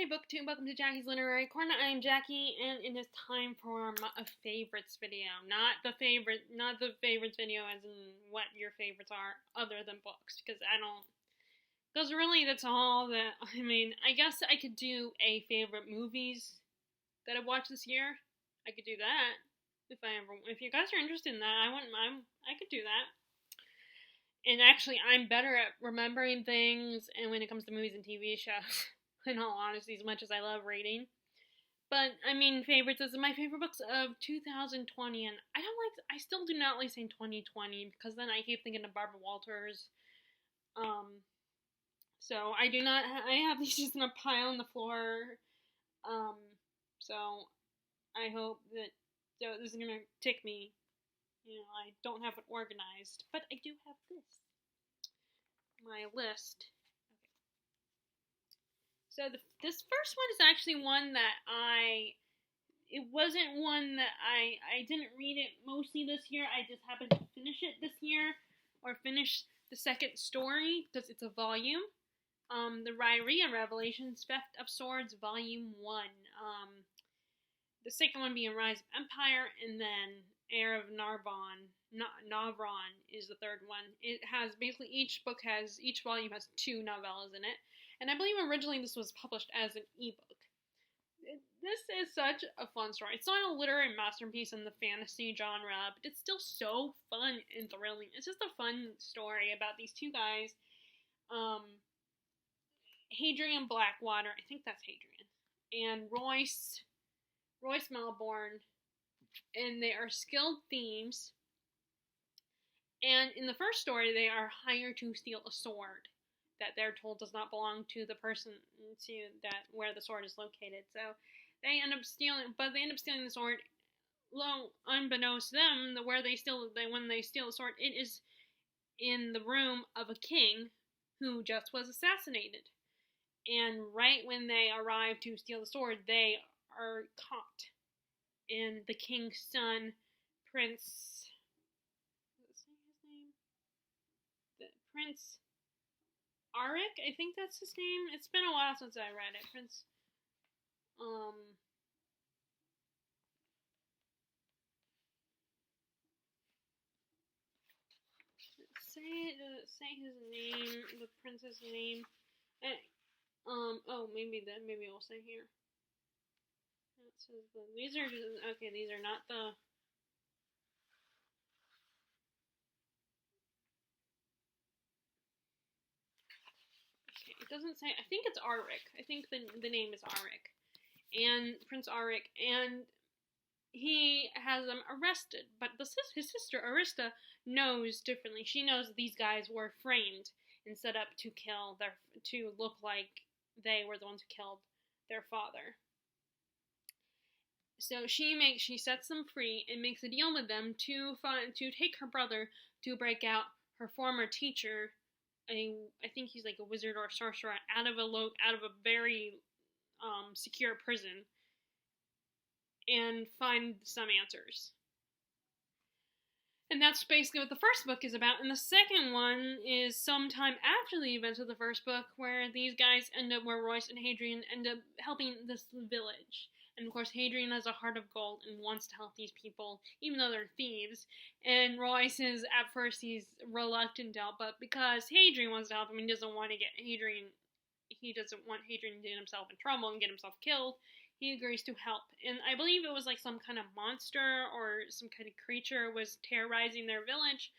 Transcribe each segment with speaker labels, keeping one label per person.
Speaker 1: Hey BookTube, welcome to Jackie's Literary Corner. I am Jackie, and it is time for a favorites video. Not the favorites video as in what your favorites are other than books, because really that's all that, I guess I could do a favorite movies that I've watched this year. I could do that, if you guys are interested in that, I could do that. And actually, I'm better at remembering things, and when it comes to movies and TV shows. In all honesty, as much as I love reading. But, favorites is my favorite books of 2020, and I still do not like saying 2020, because then I keep thinking of Barbara Walters. So I have these just in a pile on the floor. So I hope that this is gonna tick me. I don't have it organized, but I do have this. My list. So this first one is actually one that it wasn't one that I didn't read it mostly this year. I just happened to finish it this year, or finish the second story, because it's a volume. The Ryria Revelations, Theft of Swords, Volume 1. The second one being Rise of Empire, and then Heir of Navron is the third one. It has, basically each volume has 2 novellas in it. And I believe originally this was published as an ebook. This is such a fun story. It's not a literary masterpiece in the fantasy genre, but it's still so fun and thrilling. It's just a fun story about these two guys, Hadrian Blackwater, I think that's Hadrian, and Royce Melbourne, and they are skilled thieves. And in the first story, they are hired to steal a sword that they're told does not belong to the person where the sword is located. So they end up stealing the sword. Unbeknownst to them, when they steal the sword, it is in the room of a king who just was assassinated. And right when they arrive to steal the sword, they are caught. And the king's son, Prince Arik, I think that's his name. It's been a while since I read it. Does it say his name, the prince's name? Maybe it will say here. It says these are not the. It doesn't say. I think it's Arik. I think the name is Arik, and Prince Arik, and he has them arrested. But his sister Arista knows differently. She knows that these guys were framed and set up to look like they were the ones who killed their father. So she sets them free and makes a deal with them to take her brother to break out her former teacher. I think he's like a wizard or a sorcerer, out of a very secure prison, and find some answers. And that's basically what the first book is about. And the second one is sometime after the events of the first book, where Royce and Hadrian end up helping this village. And of course, Hadrian has a heart of gold and wants to help these people, even though they're thieves. And Royce is, at first, he's reluctant to help, but because Hadrian wants to help him, he doesn't want Hadrian to get himself in trouble and get himself killed, he agrees to help. And I believe it was like some kind of monster or some kind of creature was terrorizing their village.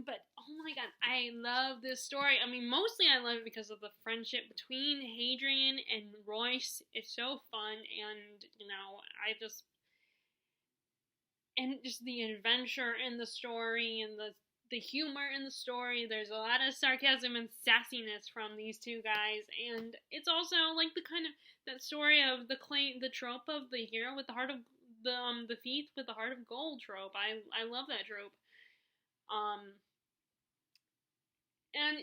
Speaker 1: But oh my god, I love this story. Mostly I love it because of the friendship between Hadrian and Royce. It's so fun, and just the adventure in the story and the humor in the story. There's a lot of sarcasm and sassiness from these two guys, and it's also like the kind of that story of the trope of the hero with the heart of the thief with the heart of gold trope. I love that trope. And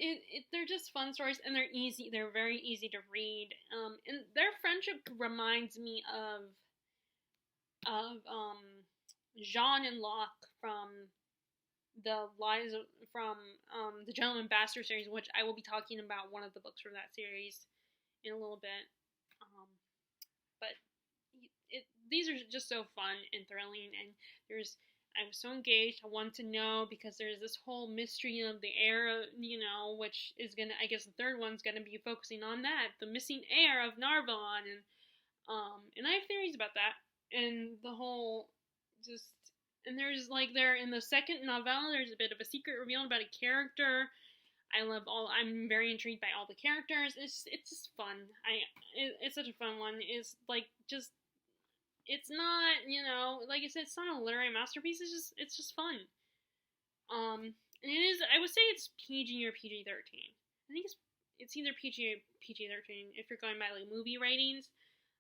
Speaker 1: they're just fun stories, and they're very easy to read. And their friendship reminds me of Jean and Locke from the Gentleman Bastard series, which I will be talking about one of the books from that series in a little bit. But these are just so fun and thrilling, and I was so engaged. I wanted to know because there's this whole mystery of the heir, which is gonna. I guess the third one's gonna be focusing on that, the missing heir of Narvon, and I have theories about that, and the whole just. And there's there in the second novella, there's a bit of a secret revealed about a character. I'm very intrigued by all the characters. It's just fun. It's such a fun one. It's it's not, like I said, it's not a literary masterpiece. It's just fun. And it is. I would say it's PG or PG-13. I think it's either PG or PG-13 if you're going by movie ratings.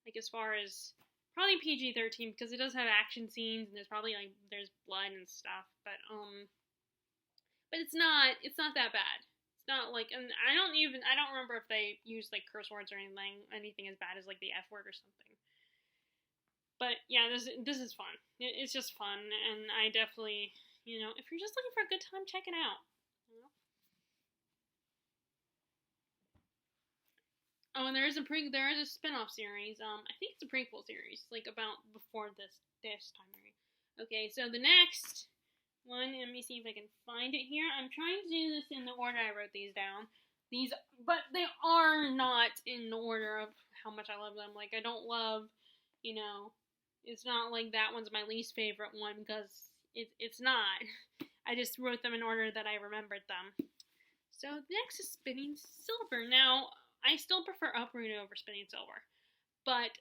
Speaker 1: As far as probably PG-13 because it does have action scenes and there's probably there's blood and stuff. But it's not that bad. It's not and I don't remember if they use curse words or anything as bad as the F word or something. But yeah, this is fun. It's just fun, and I definitely, if you're just looking for a good time, check it out. Oh, and there is a spin-off series. I think it's a prequel series, about before this time period. Okay, so the next one, let me see if I can find it here. I'm trying to do this in the order I wrote these down. But they are not in the order of how much I love them. I don't love, it's not that one's my least favorite one because it's not. I just wrote them in order that I remembered them. So next is Spinning Silver. Now, I still prefer Uprooted over Spinning Silver, but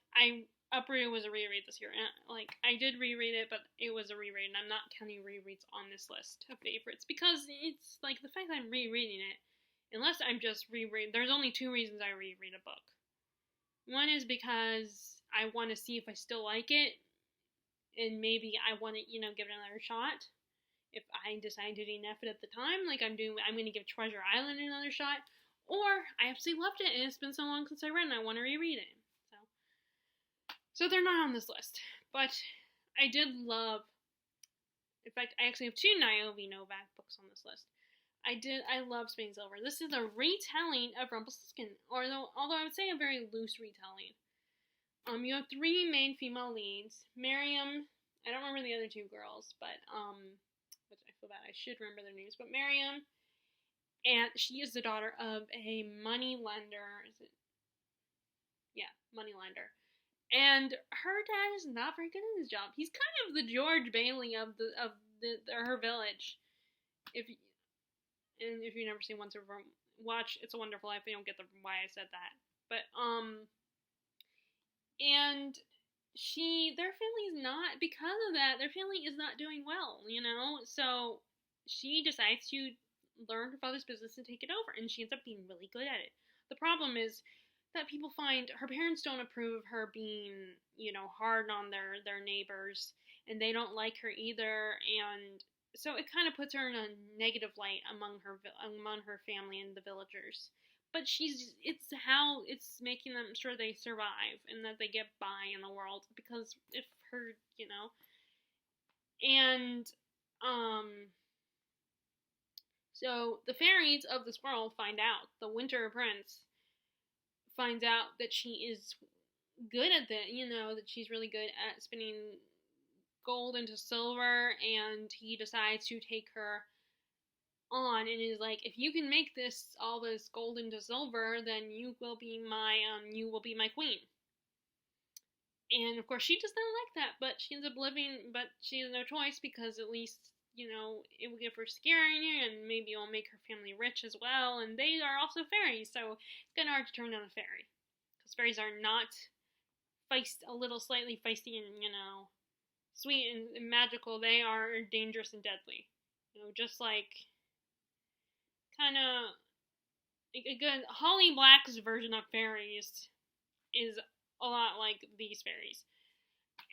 Speaker 1: Uprooted was a reread this year. I did reread it, but it was a reread, and I'm not counting rereads on this list of favorites because it's the fact that I'm rereading it. Unless I'm just rereading, there's only two reasons I reread a book. One is because I want to see if I still like it, and maybe I want to, give it another shot. If I decide to DNF it at the time, I'm going to give Treasure Island another shot, or I absolutely loved it, and it's been so long since I read it, and I want to reread it. So they're not on this list, but I did love. In fact, I actually have two Niobe Novak books on this list. I love Spinning Silver. This is a retelling of Rumpelstiltskin, although I would say a very loose retelling. You have three main female leads. Miriam, I don't remember the other two girls, but which I feel bad, I should remember their names. But Miriam, and she is the daughter of a money lender. Money lender. And her dad is not very good at his job. He's kind of the George Bailey of her village. If you've never seen Once Over, watch It's a Wonderful Life. You don't get why I said that. But and their family is not, because of that, their family is not doing well. So she decides to learn her father's business and take it over, and she ends up being really good at it. The problem is that people find her parents don't approve of her being, hard on their neighbors, and they don't like her either, and so it kind of puts her in a negative light among her family and the villagers. But it's making them sure they survive and that they get by in the world, because if her, and so the fairies of this world find out. The Winter Prince finds out that she is good at that she's really good at spinning gold into silver, and he decides to take her on and is if you can make all this gold into silver, then you will be my queen. And of course she does not like that, but she ends up living, but she has no choice, because at least it will give her security, and maybe it will make her family rich as well, and they are also fairies, so it's kind of hard to turn down a fairy, because fairies are not a little slightly feisty and, sweet and magical. They are dangerous and deadly, just kind of a good Holly Black's version of fairies is a lot like these fairies.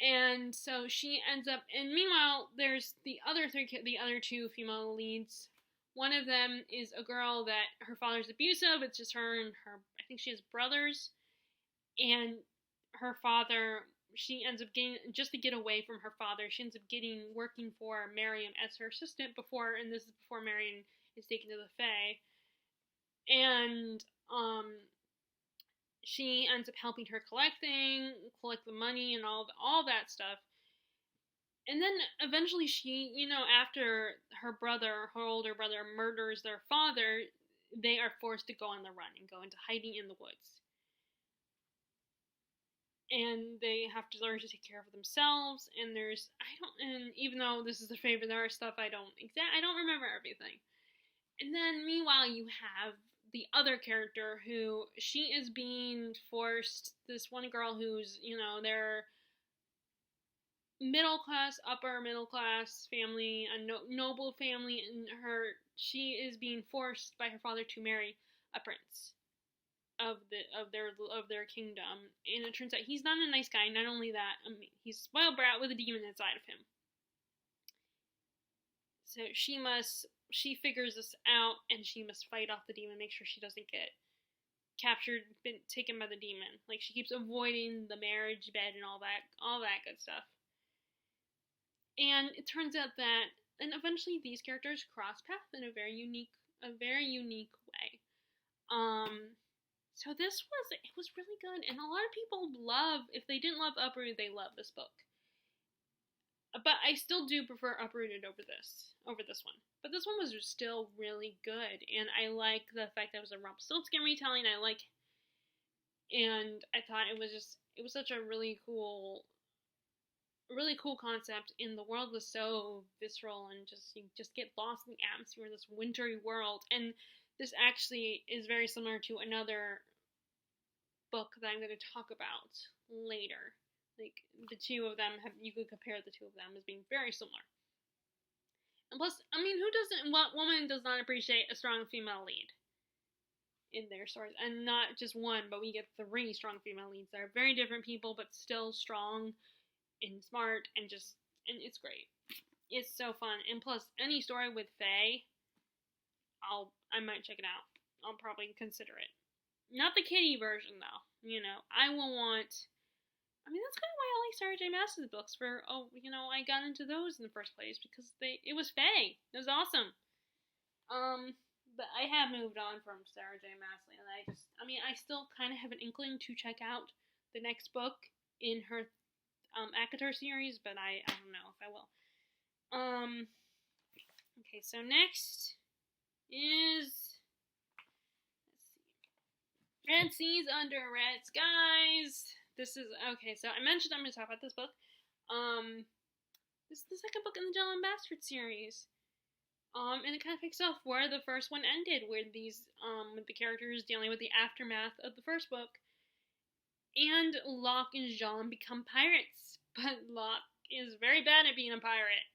Speaker 1: And so she ends up, and meanwhile, there's the other two female leads. One of them is a girl that her father's abusive. It's just her and I think she has brothers. And her father, she ends up getting, just to get away from her father, she ends up working for Miriam as her assistant and this is before Miriam is taken to the Fae. And, she ends up helping her collect the money and all that stuff. And then eventually she, after her older brother murders their father, they are forced to go on the run and go into hiding in the woods. And they have to learn to take care of themselves. And and even though this is the favorite, there are stuff I don't remember everything. And then meanwhile, you have the other character who, she is being forced, this one girl who's, they're upper middle class family, a noble family, and she is being forced by her father to marry a prince of their kingdom, and it turns out he's not a nice guy. Not only that, he's a spoiled brat with a demon inside of him. So she figures this out, and she must fight off the demon, make sure she doesn't get captured, been taken by the demon. Like, she keeps avoiding the marriage bed and all that good stuff. And it turns out that, and eventually these characters cross paths in a very unique way. So it was really good, and a lot of people if they didn't love Uprooted, they love this book. But I still do prefer Uprooted over this one. But this one was still really good, and I like the fact that it was a Rumpelstiltskin retelling. And I thought it was such a really cool concept, and the world was so visceral, and you just get lost in the atmosphere of this wintry world. And this actually is very similar to another book that I'm going to talk about later. Like, the two of them you could compare the two of them as being very similar. And plus, what woman does not appreciate a strong female lead in their stories? And not just one, but we get 3 strong female leads that are very different people, but still strong and smart, and it's great. It's so fun. And plus, any story with Faye, I might check it out. I'll probably consider it. Not the kiddie version, though. I will want... that's kind of why I like Sarah J. Maas's books. I got into those in the first place, because it was Faye. It was awesome. But I have moved on from Sarah J. Maas, and I still kind of have an inkling to check out the next book in her ACOTAR series, but I don't know if I will. Okay, so next is, let's see, Red Seas Under Red Skies. This is, okay, so I mentioned I'm going to talk about this book. This is the second book in the Gentleman Bastard series. And it kind of picks up where the first one ended, where with the characters dealing with the aftermath of the first book. And Locke and Jean become pirates, but Locke is very bad at being a pirate,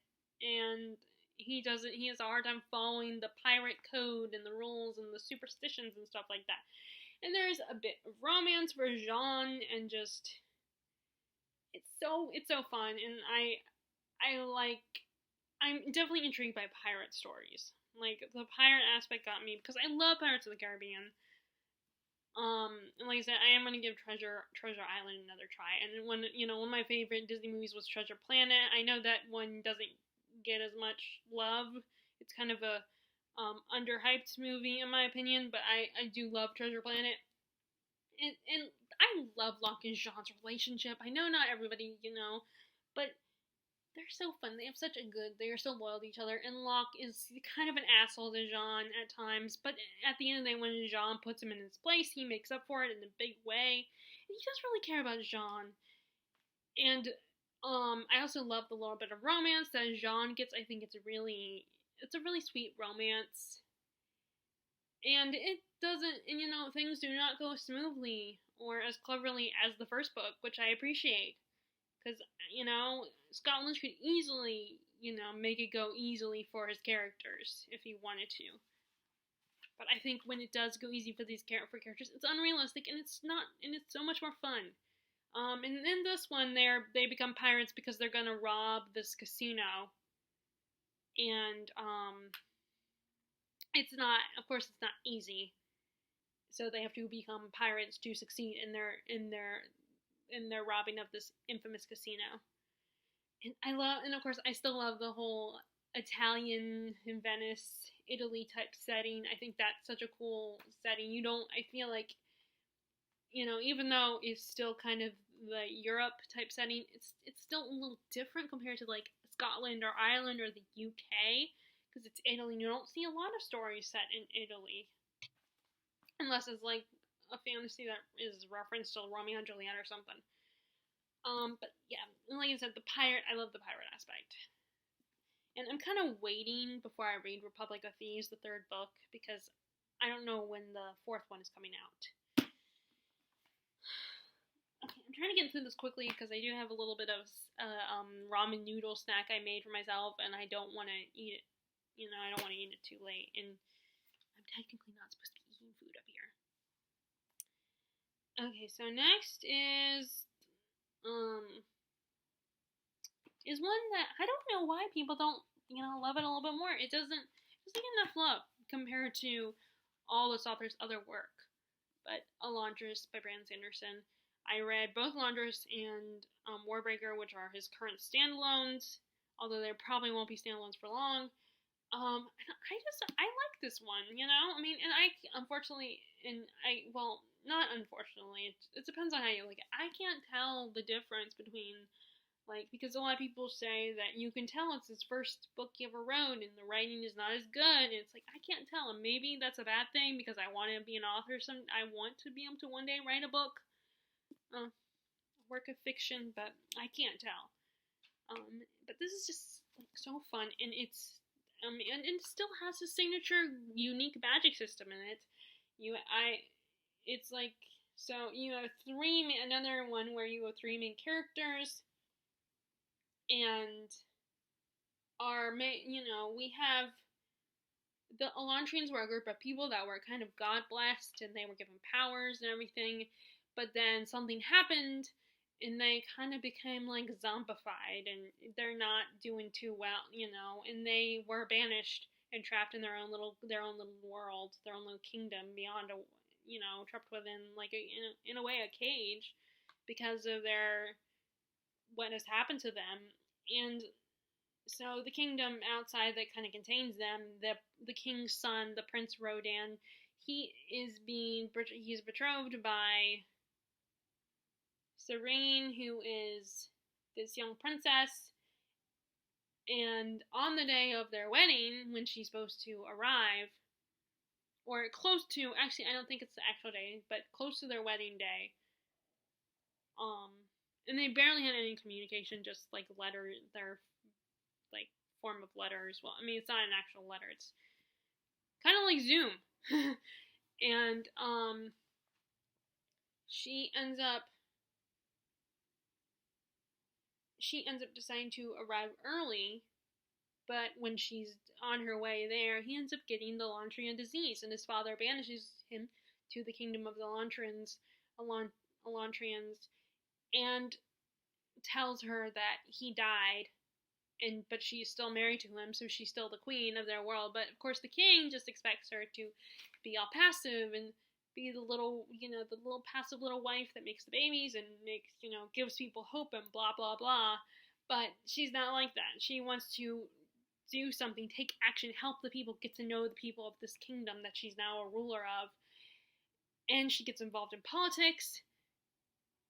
Speaker 1: and he has a hard time following the pirate code and the rules and the superstitions and stuff like that. And there's a bit of romance for Jean, and it's so fun, and I'm definitely intrigued by pirate stories. Like, the pirate aspect got me, because I love Pirates of the Caribbean. And like I said, I am going to give Treasure Island another try. And one of my favorite Disney movies was Treasure Planet. I know that one doesn't get as much love. It's kind of a underhyped movie, in my opinion, but I do love Treasure Planet. And I love Locke and Jean's relationship. I know not everybody, but they're so fun. They are so loyal to each other, and Locke is kind of an asshole to Jean at times, but at the end of the day, when Jean puts him in his place, he makes up for it in a big way, and he does really care about Jean. And I also love the little bit of romance that Jean gets. I think it's a really sweet romance, and it doesn't, and things do not go smoothly or as cleverly as the first book, which I appreciate. Because, Scott Lynch could easily, make it go easily for his characters if he wanted to. But I think when it does go easy for characters, it's unrealistic, and it's so much more fun. And in this one, they become pirates because they're gonna rob this casino. And, it's not easy. So they have to become pirates to succeed in their robbing of this infamous casino. And of course, I still love the whole Italian in Venice, Italy type setting. I think that's such a cool setting. I feel like even though it's still kind of the Europe type setting, it's still a little different compared to like Scotland or Ireland or the UK, because it's Italy. You don't see a lot of stories set in Italy, unless it's like a fantasy that is referenced to Romeo and Juliet or something. But yeah, like I said, I love the pirate aspect. And I'm kind of waiting before I read Republic of Thieves, the third book, because I don't know when the fourth one is coming out. Okay, I'm trying to get through this quickly because I do have a little bit of ramen noodle snack I made for myself, and I don't want to eat it. I don't want to eat it too late, and I'm technically not supposed to be eating food up here. Okay, so next is one that I don't know why people don't love it a little bit more. It doesn't get enough love compared to all this author's other work. But Elantris by Brandon Sanderson. I read both Elantris and Warbreaker, which are his current standalones, although there probably won't be standalones for long. I like this one, I mean, and not unfortunately, it depends on how you look at it. I can't tell the difference between, because a lot of people say that you can tell it's his first book he ever wrote and the writing is not as good. And it's like, I can't tell. And maybe that's a bad thing because I want to be an author. I want to be able to one day write a book, a work of fiction, but I can't tell. But this is just so fun, and it's and it still has a signature unique magic system in it. It's like, so you have another one where you have 3 main characters, and we have the Elantrians were a group of people that were kind of god blessed, and they were given powers and everything, but then something happened, and they kind of became like zombified, and they're not doing too well, and they were banished and trapped in their own little world, their own little kingdom beyond trapped within in a way a cage because of what has happened to them. And so the kingdom outside that kind of contains them, the king's son, the Prince Rodan, he's betrothed by Serene, who is this young princess, and on the day of their wedding, when she's supposed to arrive, or close to, actually I don't think it's the actual day, but close to their wedding day, and they barely had any communication, just like their form of letters. Well, I mean, it's not an actual letter, it's kind of like Zoom. And she ends up deciding to arrive early, but when she's on her way there, he ends up getting the Elantrian disease, and his father banishes him to the kingdom of the Elantrians, and tells her that he died, but she's still married to him, so she's still the queen of their world. But of course the king just expects her to be all passive and be the little passive little wife that makes the babies and gives people hope and blah blah blah. But she's not like that. She wants to do something, take action, help the people, get to know the people of this kingdom that she's now a ruler of. And she gets involved in politics,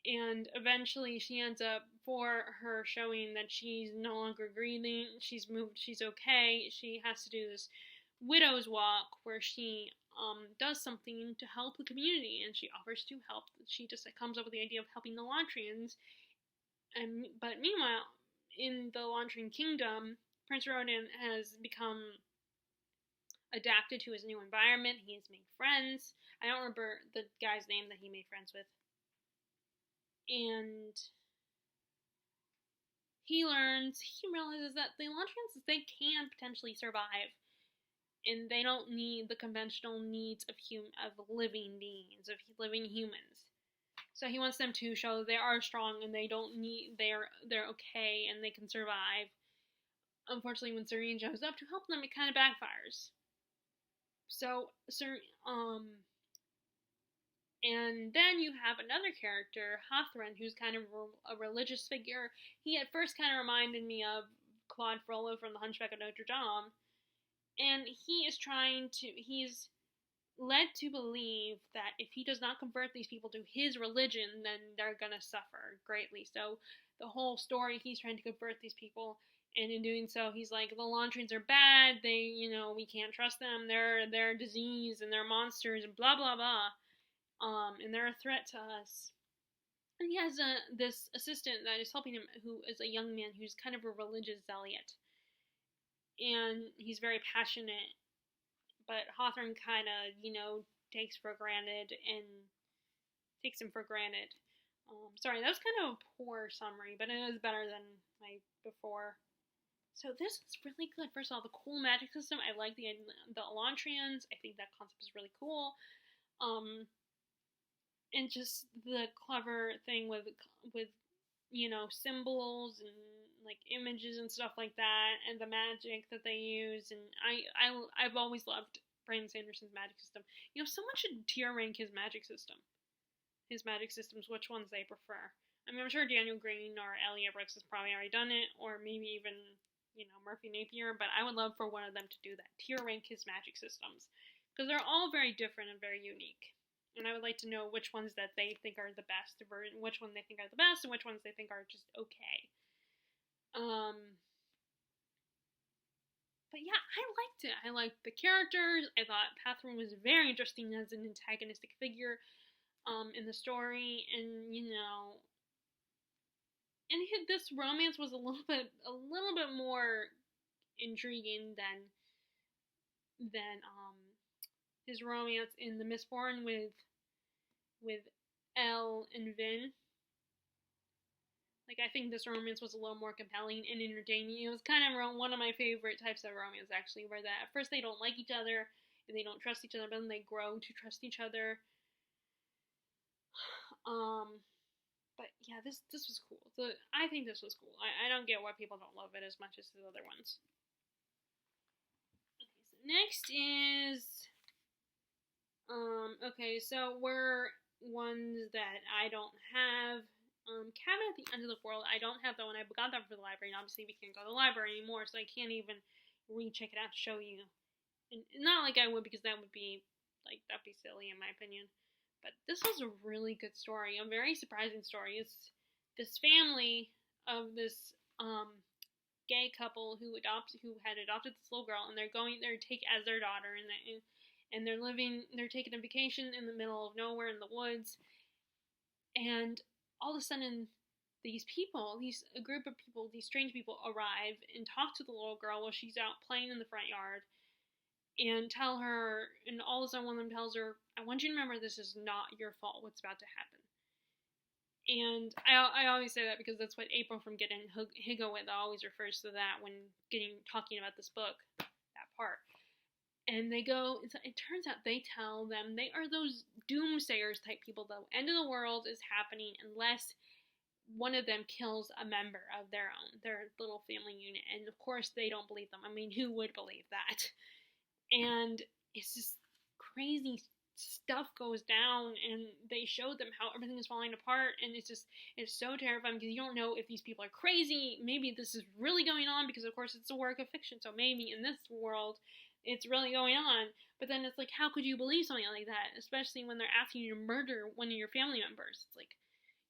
Speaker 1: and eventually she ends up, for her showing that she's no longer grieving, she's moved, she's okay, she has to do this widow's walk where she does something to help the community, and she offers to help. She just comes up with the idea of helping the Elantrians, but meanwhile, in the Elantrian kingdom, Prince Rodan has become adapted to his new environment. He has made friends. I don't remember the guy's name that he made friends with. And he realizes that the Elantrians, they can potentially survive, and they don't need the conventional needs of living beings, of living humans. So he wants them to show they are strong and they're okay and they can survive. Unfortunately, when Serene shows up to help them, it kind of backfires. So, and then you have another character, Hawthorne, who's kind of a religious figure. He at first kind of reminded me of Claude Frollo from The Hunchback of Notre Dame. And he's led to believe that if he does not convert these people to his religion, then they're gonna suffer greatly. So the whole story, he's trying to convert these people, and in doing so, he's like, the Elantrians are bad. They, we can't trust them. They're a disease and they're monsters and blah blah blah. And they're a threat to us. And he has this assistant that is helping him, who is a young man who's kind of a religious zealot, and he's very passionate. But Hawthorne kind of, takes him for granted. Sorry, that was kind of a poor summary, but it is better than my before. So this is really good. First of all, the cool magic system. I like the Elantrians. I think that concept is really cool. And just the clever thing with symbols and like images and stuff like that, and the magic that they use. And I've always loved Brandon Sanderson's magic system. Someone should tier rank his magic systems, which ones they prefer. I mean, I'm sure Daniel Green or Elliot Brooks has probably already done it, or maybe even, Murphy Napier, but I would love for one of them to do that. Tier rank his magic systems. Because they're all very different and very unique. And I would like to know which ones that they think are the best, which ones they think are the best, and which ones they think are just okay. But yeah, I liked it. I liked the characters. I thought Catherine was very interesting as an antagonistic figure in the story, and this romance was a little bit more intriguing than his romance in The Mistborn with Elle and Vin. Like, I think this romance was a little more compelling and entertaining. It was kind of one of my favorite types of romance, actually, where at first they don't like each other and they don't trust each other, but then they grow to trust each other. But yeah, this was cool. I think this was cool. I don't get why people don't love it as much as the other ones. Okay, so next is okay, so we're ones that I don't have. Cabin at the End of the World, I don't have that one. I got that for the library, and obviously we can't go to the library anymore, so I can't even recheck it out to show you. And not like I would, because that'd be silly in my opinion. But this was a really good story, a very surprising story. It's this family of this gay couple who had adopted this little girl, and they're take as their daughter, and they're taking a vacation in the middle of nowhere in the woods, and all of a sudden, a group of people, these strange people arrive and talk to the little girl while she's out playing in the front yard, and tell her, and all of a sudden one of them tells her, I want you to remember this is not your fault what's about to happen. And I always say that because that's what April from Getting Higgo With always refers to that when talking about this book, that part. And they go, it turns out they tell them they are those doomsayers type people. The end of the world is happening unless one of them kills a member of their little family unit. And of course they don't believe them. I mean, who would believe that? And it's just crazy stuff goes down, and they show them how everything is falling apart, and it's so terrifying because you don't know if these people are crazy. Maybe this is really going on because of course it's a work of fiction, so maybe in this world it's really going on. But then it's like, how could you believe something like that, especially when they're asking you to murder one of your family members? It's like,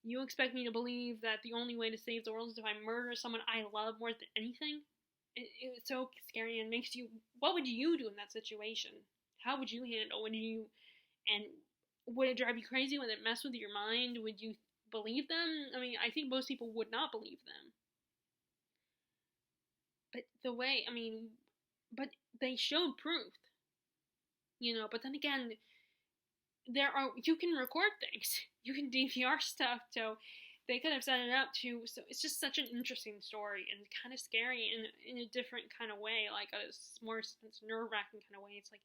Speaker 1: you expect me to believe that the only way to save the world is if I murder someone I love more than anything? It's so scary, and makes you, what would you do in that situation? How would you handle? And would it drive you crazy? Would it mess with your mind? Would you believe them? I mean, I think most people would not believe them. But they showed proof. But then again, you can record things. You can DVR stuff, so they could have set it up too. So it's just such an interesting story, and kind of scary in a different kind of way, like a more nerve-wracking kind of way. It's like,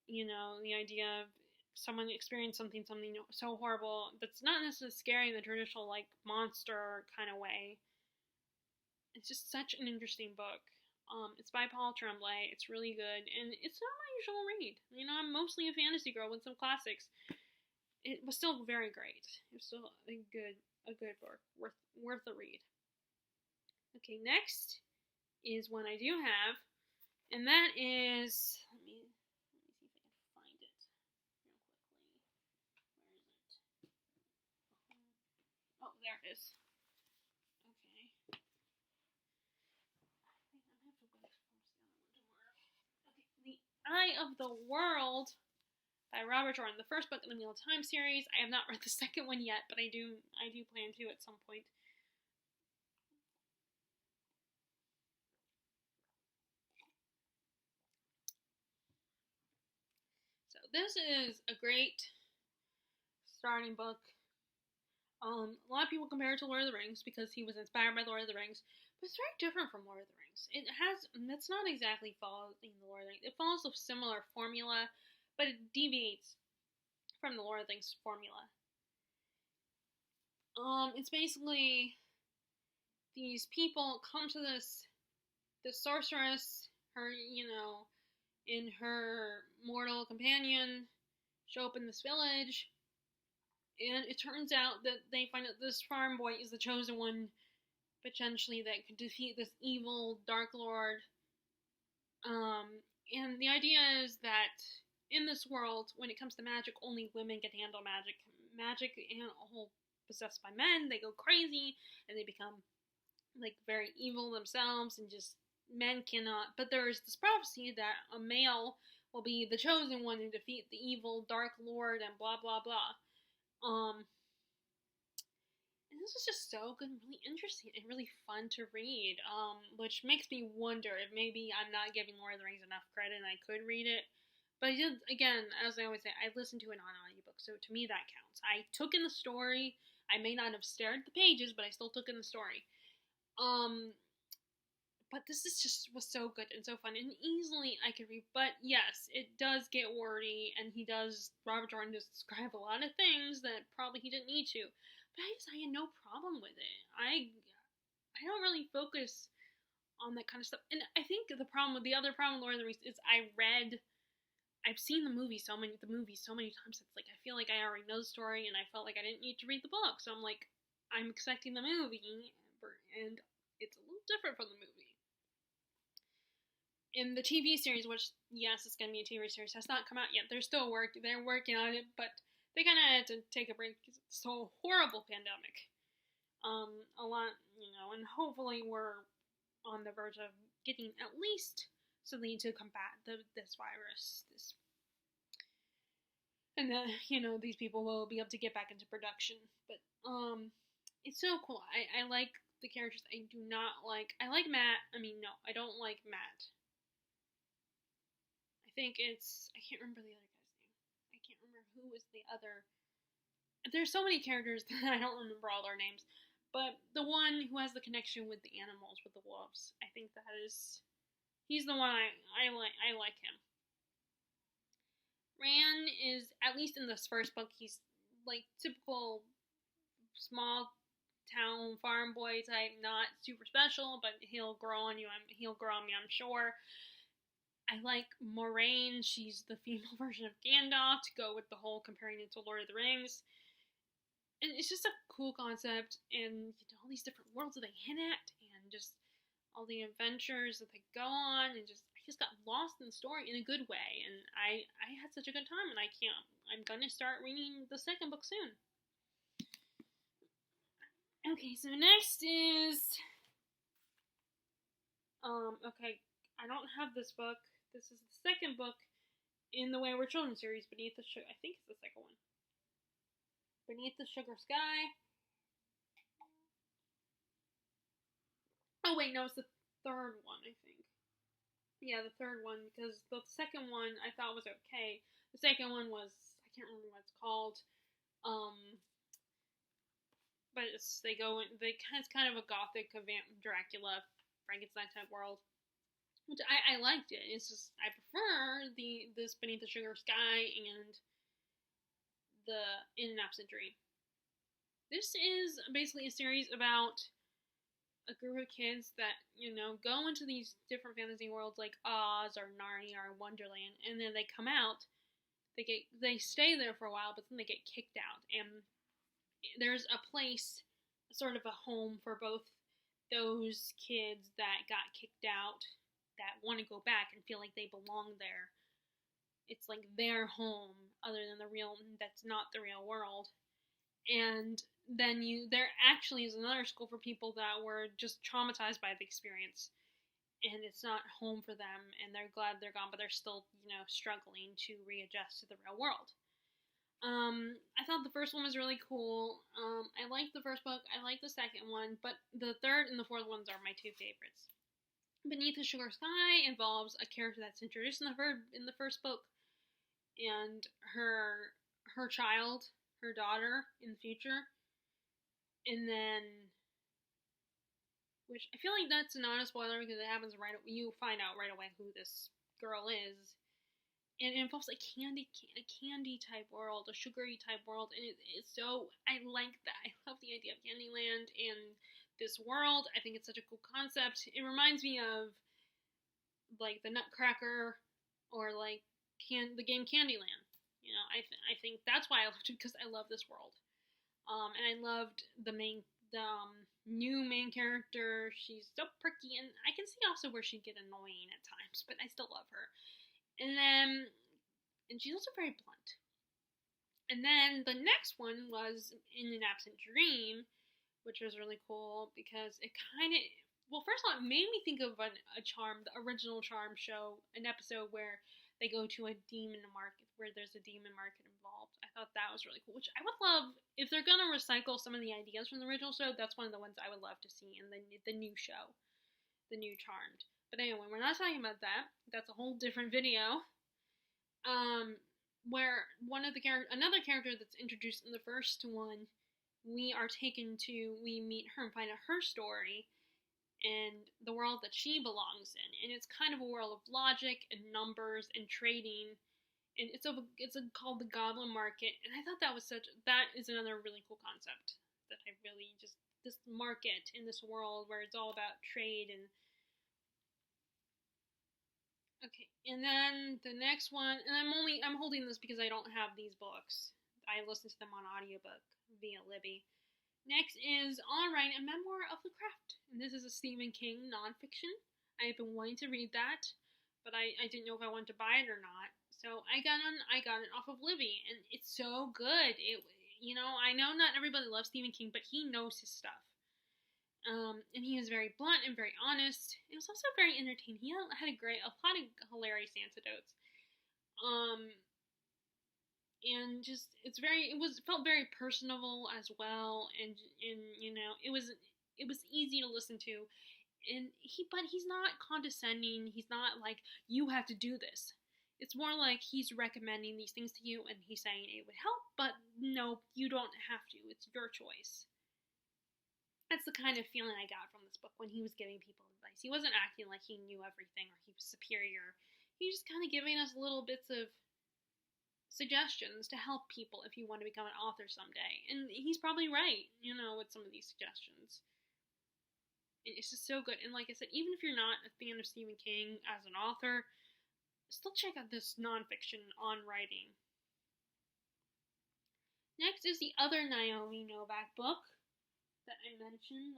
Speaker 1: the idea of someone experienced something so horrible that's not necessarily scary in the traditional, like, monster kind of way. It's just such an interesting book. It's by Paul Tremblay. It's really good, and it's not my usual read. I'm mostly a fantasy girl with some classics. It was still very great. It was still a good book, worth a read. Okay, next is one I do have, and that is, let me see if I can find it. there it is. Okay. The Eye of the World by Robert Jordan, the first book in the Wheel of Time series. I have not read the second one yet, but I do plan to at some point. So this is a great starting book. A lot of people compare it to Lord of the Rings because he was inspired by Lord of the Rings, but it's very different from Lord of the Rings. It's not exactly following the Lord of the Rings. It follows a similar formula, but it deviates from the Lord of the Rings formula. It's basically these people come to this sorceress, her, and her mortal companion show up in this village, and it turns out that they find out this farm boy is the chosen one, potentially, that could defeat this evil Dark Lord. And the idea is that in this world, when it comes to magic, only women can handle magic. Magic and all possessed by men, they go crazy, and they become, like, very evil themselves, and just men cannot. But there is this prophecy that a male will be the chosen one to defeat the evil Dark Lord and blah blah blah. And this was just so good and really interesting and really fun to read. Which makes me wonder if maybe I'm not giving Lord of the Rings enough credit and I could read it. But I did, again, as I always say, I listened to it on audiobook, so to me that counts. I took in the story. I may not have stared at the pages, but I still took in the story. But this was so good and so fun, and easily I could read. But yes, it does get wordy, and Robert Jordan does describe a lot of things that probably he didn't need to. But I had no problem with it. I don't really focus on that kind of stuff. And I think the other problem with Lord of the Rings is I've seen the movie so many times. It's like I feel like I already know the story, and I felt like I didn't need to read the book. So I'm expecting the movie, and it's a little different from the movie. In the TV series, which, yes, it's going to be a TV series, has not come out yet. They're working on it, but they kind of had to take a break because it's so horrible pandemic. A lot, and hopefully we're on the verge of getting at least something to combat this virus. And then, these people will be able to get back into production. But, it's so cool. I like the characters. I like Matt. No, I don't like Matt. I can't remember the other guy's name. I can't remember who was the other. There's so many characters that I don't remember all their names. But the one who has the connection with the animals, with the wolves, I think he's the one I like him. Ran is, at least in this first book, he's like typical small town farm boy type, not super special, but he'll grow on me, I'm sure. I like Moraine. She's the female version of Gandalf, to go with the whole comparing it to Lord of the Rings. And it's just a cool concept, and all these different worlds that they hint at, and just all the adventures that they go on, and I just got lost in the story in a good way, and I had such a good time, and I'm gonna start reading the second book soon. Okay, so next is, okay, I don't have this book. This is the second book in the Wayward Children series, Beneath the Sugar. I think it's the second one. Beneath the Sugar Sky. Oh wait, no, it's the third one, I think. Yeah, the third one, because the second one I thought was okay. The second one was, I can't remember what it's called. But it's kind of a gothic Dracula, Frankenstein type world. Which I liked it. It's just, I prefer this Beneath the Sugar Sky and the In an Absent Dream. This is basically a series about a group of kids that, go into these different fantasy worlds like Oz or Narnia or Wonderland, and then they come out, they stay there for a while, but then they get kicked out. And there's a place, sort of a home for both those kids that got kicked out, that want to go back and feel like they belong there. It's like their home, other than that's not the real world. And then there actually is another school for people that were just traumatized by the experience, and it's not home for them, and they're glad they're gone, but they're still, struggling to readjust to the real world. I thought the first one was really cool. I liked the first book. I liked the second one, but the third and the fourth ones are my two favorites. Beneath the Sugar Sky involves a character that's introduced in the first book, and her child, her daughter in the future, and then, which I feel like that's not a spoiler because it happens you find out right away who this girl is. And it involves a candy type world, a sugary type world, and it's so, I like that. I love the idea of Candyland and this world. I think it's such a cool concept. It reminds me of, like, the Nutcracker, or, like, the game Candyland. I think that's why I loved it, because I love this world. And I loved the new main character. She's so pricky, and I can see also where she'd get annoying at times, but I still love her. And she's also very blunt. And then the next one was In an Absent Dream, which was really cool because it kind of, well, first of all, it made me think of a Charm, the original Charm show, an episode where they go to a demon market, where there's a demon market involved. I thought that was really cool, which I would love, if they're going to recycle some of the ideas from the original show, that's one of the ones I would love to see in the new show, the new Charmed. But anyway, we're not talking about that. That's a whole different video. Where another character that's introduced in the first one, we meet her and find out her story and the world that she belongs in. And it's kind of a world of logic and numbers and trading. And it's called the Goblin Market. And I thought that is another really cool concept that I really this market in this world where it's all about trade and. Okay, and then the next one, and I'm holding this because I don't have these books. I listen to them on audiobook via Libby. Next is On Writing, a Memoir of the Craft. And this is a Stephen King nonfiction. I've been wanting to read that, but I didn't know if I wanted to buy it or not. So I got it off of Libby, and it's so good. I know not everybody loves Stephen King, but he knows his stuff. And he was very blunt and very honest. It was also very entertaining. He had a lot of hilarious anecdotes. And just felt very personable as well, and it was easy to listen to, but he's not condescending. He's not like, you have to do this. It's more like he's recommending these things to you, and he's saying it would help, but no, you don't have to. It's your choice. That's the kind of feeling I got from this book when he was giving people advice. He wasn't acting like he knew everything or he was superior. He was just kind of giving us little bits of suggestions to help people if you want to become an author someday. And he's probably right, with some of these suggestions. And it's just so good. And like I said, even if you're not a fan of Stephen King as an author, still check out this nonfiction On Writing. Next is the other Naomi Novik book that I mentioned,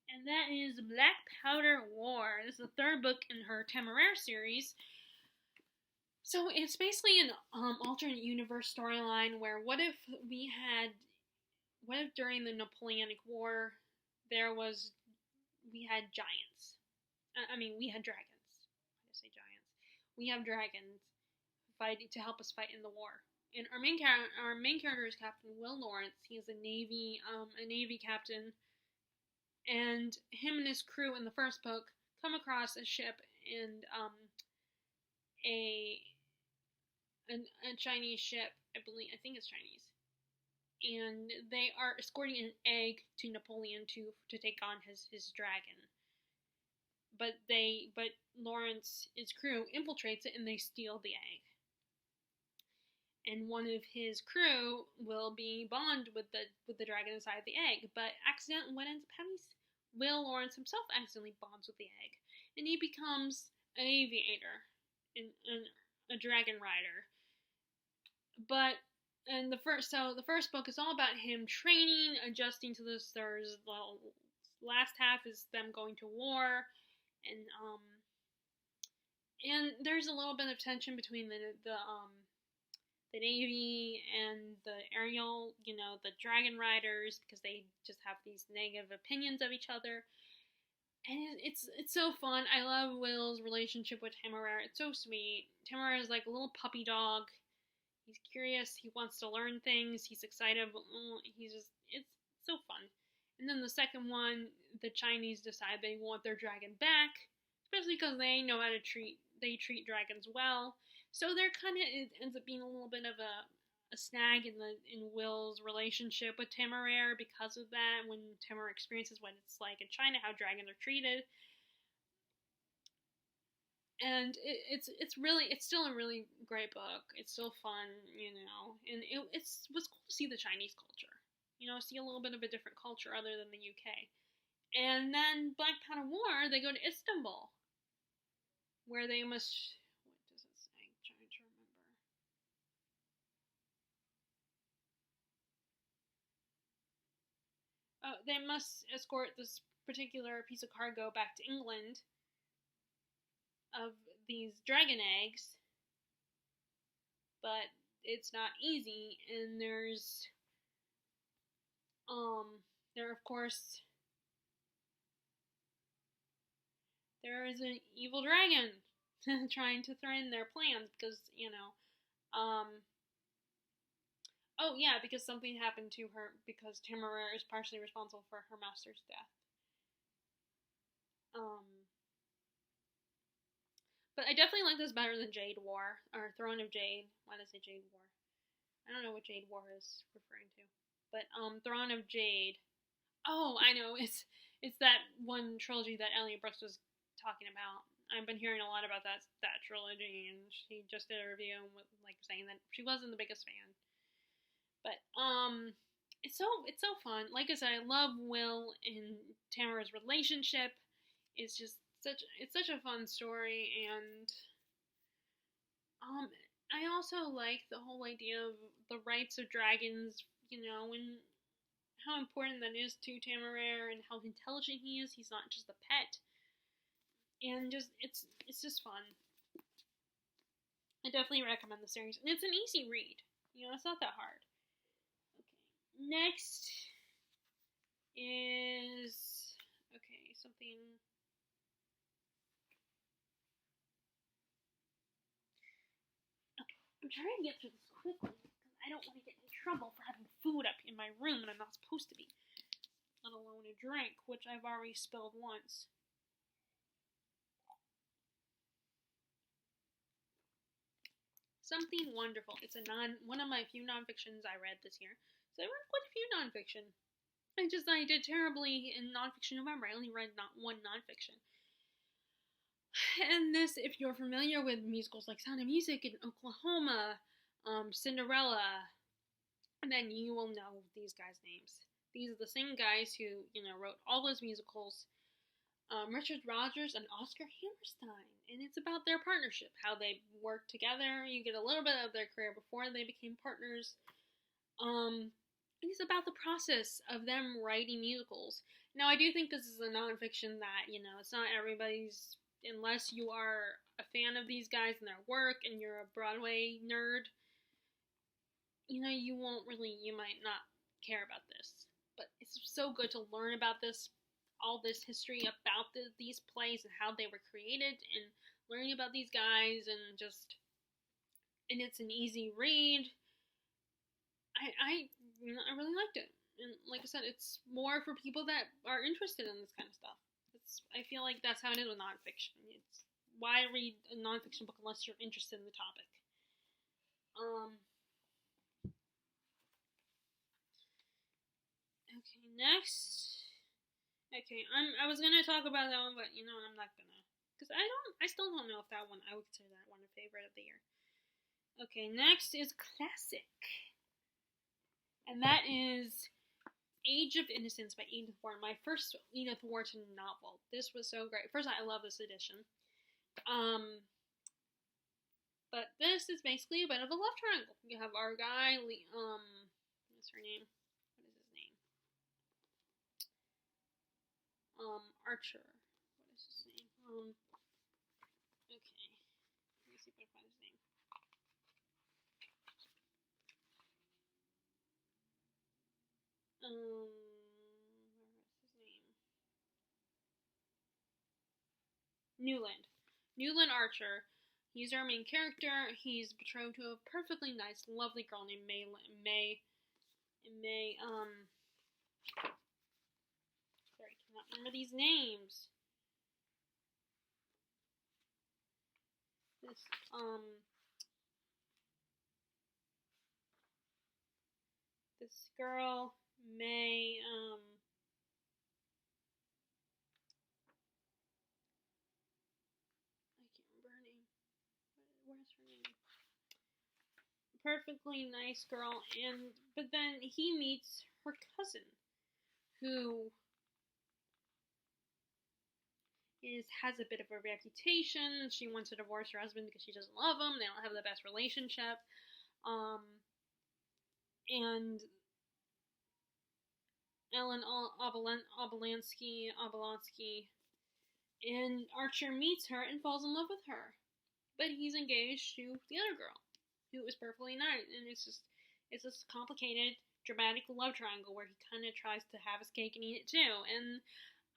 Speaker 1: and that is Black Powder War. This is the third book in her Temeraire series. So it's basically an alternate universe storyline where what if during the Napoleonic War we had giants. We had dragons. Why did I say giants? We have dragons fighting to help us fight in the war. And our main character is Captain Will Lawrence. He is a Navy captain, and him and his crew in the first book come across a ship and a Chinese ship. I think it's Chinese, and they are escorting an egg to Napoleon to take on his dragon. But Lawrence's crew infiltrates it and they steal the egg. And one of his crew will be bond with the dragon inside the egg, but what ends up happening is Will Lawrence himself accidentally bonds with the egg, and he becomes an aviator, a dragon rider. The first book is all about him training, adjusting to this. There's the last half is them going to war, and there's a little bit of tension between the the Navy and the aerial, the dragon riders, because they just have these negative opinions of each other. And it's so fun. I love Will's relationship with Temeraire. It's so sweet. Temeraire is like a little puppy dog. He's curious. He wants to learn things. He's excited. It's so fun. And then the second one, the Chinese decide they want their dragon back, especially because they know how to treat dragons well. So it ends up being a little bit of a snag in Will's relationship with Temeraire because of that. When Temeraire experiences what it's like in China, how dragons are treated, and it's still a really great book. It's still fun, and it was cool to see the Chinese culture, see a little bit of a different culture other than the UK. And then Black Powder War, they go to Istanbul, where they must. What does it say? I'm trying to remember. Oh, they must escort this particular piece of cargo back to England of these dragon eggs, but it's not easy, and there is an evil dragon trying to threaten their plans because, oh yeah, because something happened to her because Temeraire is partially responsible for her master's death. But I definitely like this better than Jade War, or Throne of Jade. Why did I say Jade War? I don't know what Jade War is referring to. But, Throne of Jade. Oh, I know, it's that one trilogy that Elliot Brooks was talking about. I've been hearing a lot about that trilogy, and she just did a review with, saying that she wasn't the biggest fan. But, it's so fun. Like I said, I love Will and Tamara's relationship. It's just such a fun story, and I also like the whole idea of the rights of dragons, and how important that is to Temeraire and how intelligent he is. He's not just a pet, and it's just fun. I definitely recommend the series, and it's an easy read. It's not that hard. Okay, next is something. I'm trying to get through this quickly because I don't want to get in trouble for having food up in my room when I'm not supposed to be. Let alone a drink, which I've already spilled once. Something Wonderful. It's one of my few nonfictions I read this year. So I read quite a few nonfiction. I did terribly in nonfiction November. I only read not one nonfiction. And this, if you're familiar with musicals like Sound of Music in Oklahoma, Cinderella, then you will know these guys' names. These are the same guys who, wrote all those musicals. Richard Rodgers and Oscar Hammerstein. And it's about their partnership, how they worked together. You get a little bit of their career before they became partners. It's about the process of them writing musicals. Now, I do think this is a nonfiction that, it's not everybody's, unless you are a fan of these guys and their work and you're a Broadway nerd, you might not care about this. But it's so good to learn about all this history about these plays and how they were created, and learning about these guys, and it's an easy read. I really liked it. And like I said, it's more for people that are interested in this kind of stuff. I feel like that's how it is with nonfiction. It's why read a nonfiction book unless you're interested in the topic. Okay, next. Okay, I was gonna talk about that one, but I'm not gonna, because I still don't know if that one, I would consider that one a favorite of the year. Okay, next is Classic, and that is Age of Innocence by Edith Wharton, my first Edith Wharton novel. This was so great. First, I love this edition. But this is basically a bit of a love triangle. You have our guy, what's her name? What is his name? Archer. What is his name? Okay. Let me see if I can find his name. What's his name? Newland Archer. He's our main character. He's betrothed to a perfectly nice, lovely girl named sorry, I cannot remember these names. This, this girl, May, I can't remember her name. Where's her name? Perfectly nice girl, but then he meets her cousin, who has a bit of a reputation. She wants to divorce her husband because she doesn't love him. They don't have the best relationship. And Ellen Obolansky, and Archer meets her and falls in love with her. But he's engaged to the other girl, who is perfectly nice, and it's this complicated, dramatic love triangle where he kind of tries to have his cake and eat it too. And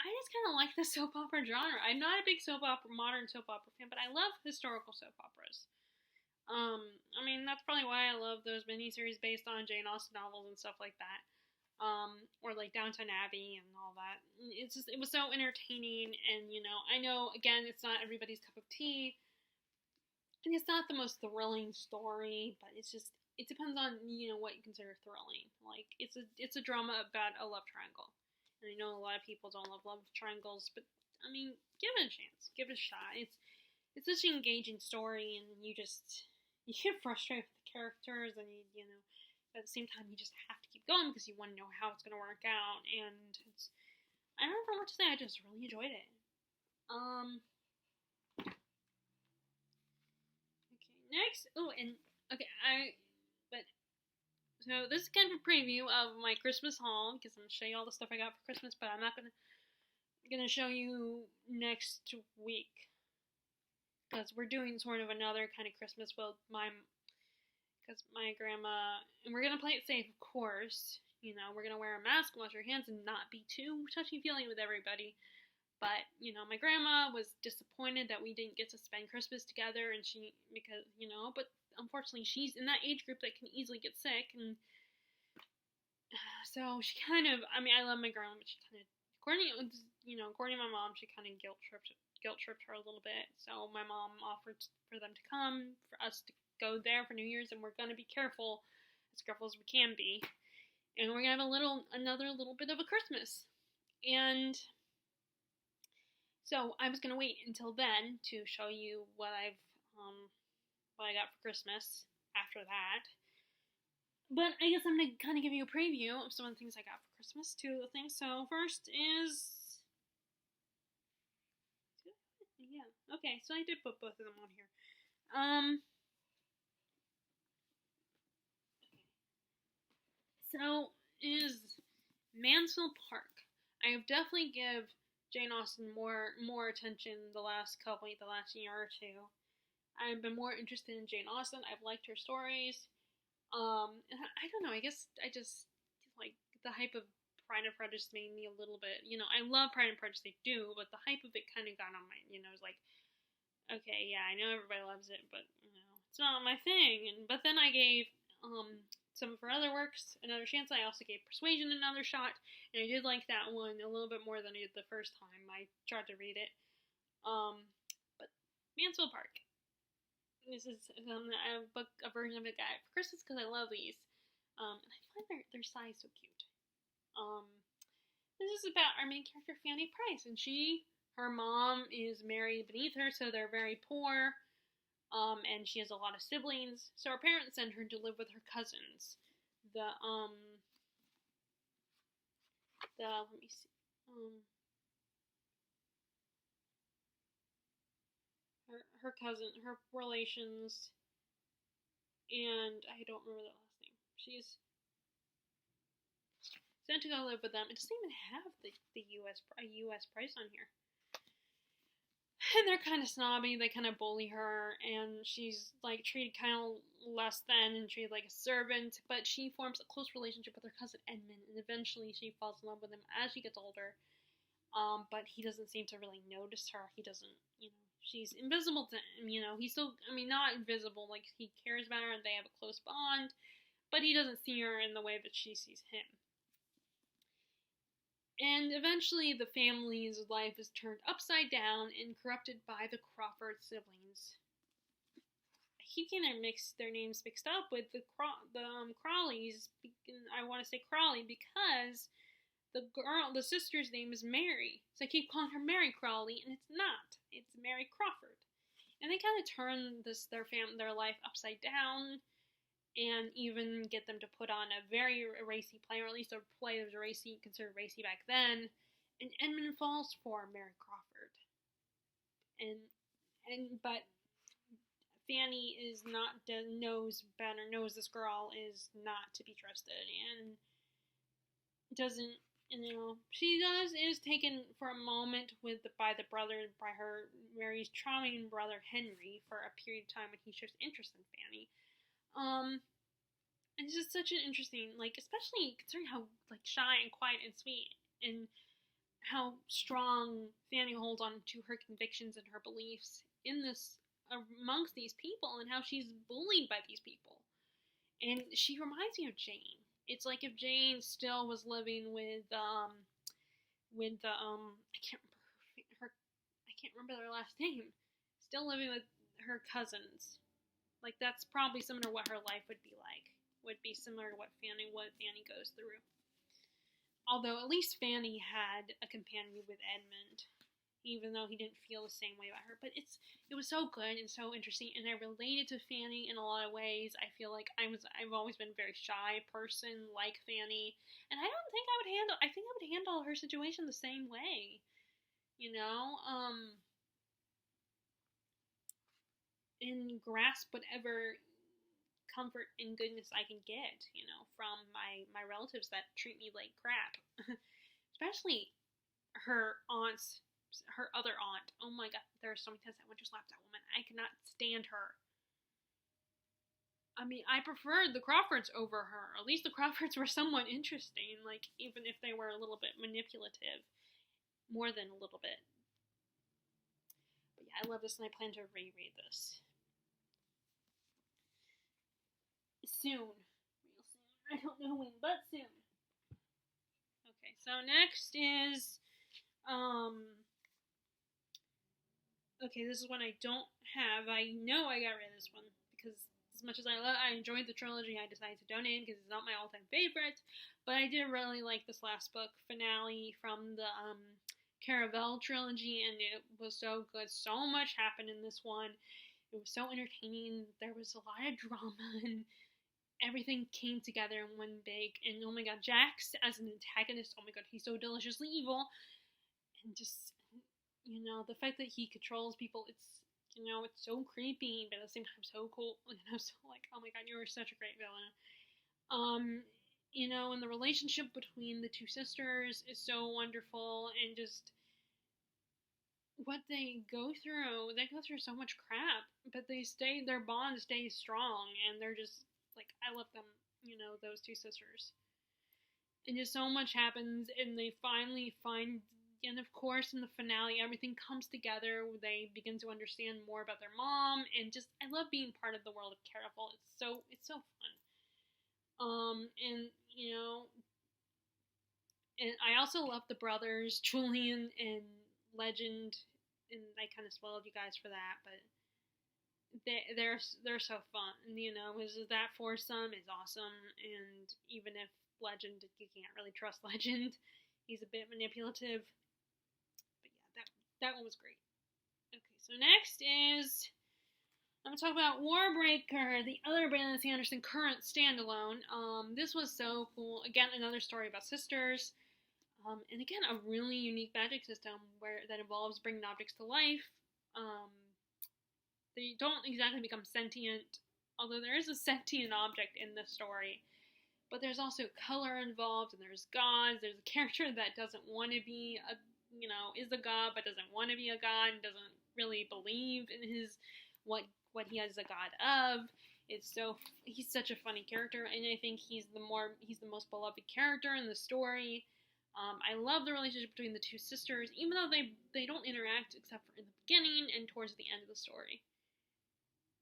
Speaker 1: I just kind of like the soap opera genre. I'm not a big modern soap opera fan, but I love historical soap operas. I mean, that's probably why I love those miniseries based on Jane Austen novels and stuff like that. Or like Downton Abbey and all that. It was so entertaining, and I know, again, it's not everybody's cup of tea, and it's not the most thrilling story, but it depends on, what you consider thrilling. Like, it's a drama about a love triangle. And I know a lot of people don't love love triangles, but, I mean, give it a chance. Give it a shot. It's such an engaging story, and you get frustrated with the characters, and at the same time, you just have to keep going because you want to know how it's going to work out. And I don't know what to say. I just really enjoyed it. Okay, next. Oh, and okay, so this is kind of a preview of my Christmas haul because I'm gonna show you all the stuff I got for Christmas, but I'm not gonna show you next week because we're doing sort of another kind of Christmas with because my grandma, and we're going to play it safe, of course. We're going to wear a mask, wash our hands, and not be too touchy-feely with everybody. But, my grandma was disappointed that we didn't get to spend Christmas together, and but unfortunately she's in that age group that can easily get sick, and so she kind of, I mean, I love my grandma, but she kind of, according to my mom, she kind of guilt tripped her a little bit. So my mom offered for them to come, for us to go there for New Year's, and we're gonna be as careful as we can be, and we're gonna have another little bit of a Christmas. And so I was gonna wait until then to show you what I got for Christmas after that. But I guess I'm gonna kind of give you a preview of some of the things I got for Christmas. Two of the things. So first is, yeah, okay. So I did put both of them on here. So is Mansfield Park. I have definitely give Jane Austen more attention the last year or two. I've been more interested in Jane Austen. I've liked her stories. And I don't know. I guess I just like the hype of Pride and Prejudice made me a little bit. I love Pride and Prejudice, they do, but the hype of it kind of got on my. It was like, okay, yeah, I know everybody loves it, but it's not my thing. But then I gave some of her other works another chance. I also gave Persuasion another shot, and I did like that one a little bit more than I did the first time I tried to read it. But Mansfield Park. This is a version of it got for Christmas because I love these. And I find their size so cute. This is about our main character, Fanny Price, and her mom is married beneath her, so they're very poor. And she has a lot of siblings, so her parents send her to live with her cousins. Let me see. Her cousin, her relations, and I don't remember the last name. She's sent to go live with them. It doesn't even have the U.S. price on here. And they're kind of snobby, they kind of bully her, and she's, like, treated kind of less than and treated like a servant, but she forms a close relationship with her cousin Edmund, and eventually she falls in love with him as she gets older. But he doesn't seem to really notice her. He doesn't, she's invisible to him, he's still, not invisible, like, he cares about her and they have a close bond, but he doesn't see her in the way that she sees him. And eventually the family's life is turned upside down and corrupted by the Crawford siblings. I keep getting their names mixed up with the Crawleys. I want to say Crawley because the sister's name is Mary. So I keep calling her Mary Crawley, and it's not. It's Mary Crawford. And they kind of turn their life upside down, and even get them to put on a very racy play, or at least a play that was considered racy back then. And Edmund falls for Mary Crawford. But Fanny knows this girl is not to be trusted, and doesn't, she is taken for a moment by Mary's charming brother Henry for a period of time when he shows interest in Fanny. And it's just such an interesting, especially considering how, shy and quiet and sweet, and how strong Fanny holds on to her convictions and her beliefs amongst these people, and how she's bullied by these people. And she reminds me of Jane. It's like if Jane still was living with I can't remember their last name, still living with her cousins. That's probably similar to what her life would be like. Would be similar to what Fanny goes through. Although at least Fanny had a companion with Edmund, even though he didn't feel the same way about her. But it was so good and so interesting, and I related to Fanny in a lot of ways. I feel like I've always been a very shy person like Fanny, and I think I would handle her situation the same way. And grasp whatever comfort and goodness I can get, from my relatives that treat me like crap. Especially her other aunt. Oh my god, there are so many times I want to slap that woman. I cannot stand her. I preferred the Crawfords over her. At least the Crawfords were somewhat interesting, even if they were a little bit manipulative. More than a little bit. But yeah, I love this, and I plan to reread this. Soon. Real soon. I don't know when, but soon. Okay, so next is, okay, this is one I don't have. I know I got rid of this one, because as much as I enjoyed the trilogy, I decided to donate because it's not my all-time favorite, but I did really like this last book, Finale, from the, Caravel trilogy, and it was so good. So much happened in this one. It was so entertaining. There was a lot of drama, and everything came together in one big, and oh my god, Jax as an antagonist, oh my god, he's so deliciously evil, and just, the fact that he controls people, it's so creepy, but at the same time so cool, so oh my god, you are such a great villain. And the relationship between the two sisters is so wonderful, and just what they go through so much crap, but their bond stays strong, and they're just, I love them, those two sisters. And just so much happens, and they finally find, and of course in the finale, everything comes together, they begin to understand more about their mom, and just, I love being part of the world of Caravel. It's so fun. And I also love the brothers, Julian and Legend, and I kind of spoiled you guys for that, but they're so fun, and that foursome is awesome. And even if Legend, you can't really trust Legend, he's a bit manipulative, but yeah, that one was great. Okay, so next is I'm gonna talk about Warbreaker, the other Brandon Sanderson current standalone. This was so cool. Again, another story about sisters, and again, a really unique magic system that involves bringing objects to life. They don't exactly become sentient, although there is a sentient object in the story. But there's also color involved, and there's gods. There's a character that doesn't want to be is a god, but doesn't want to be a god, and doesn't really believe in his what he is a god of. He's such a funny character, and I think he's the most beloved character in the story. I love the relationship between the two sisters, even though they don't interact except for in the beginning and towards the end of the story.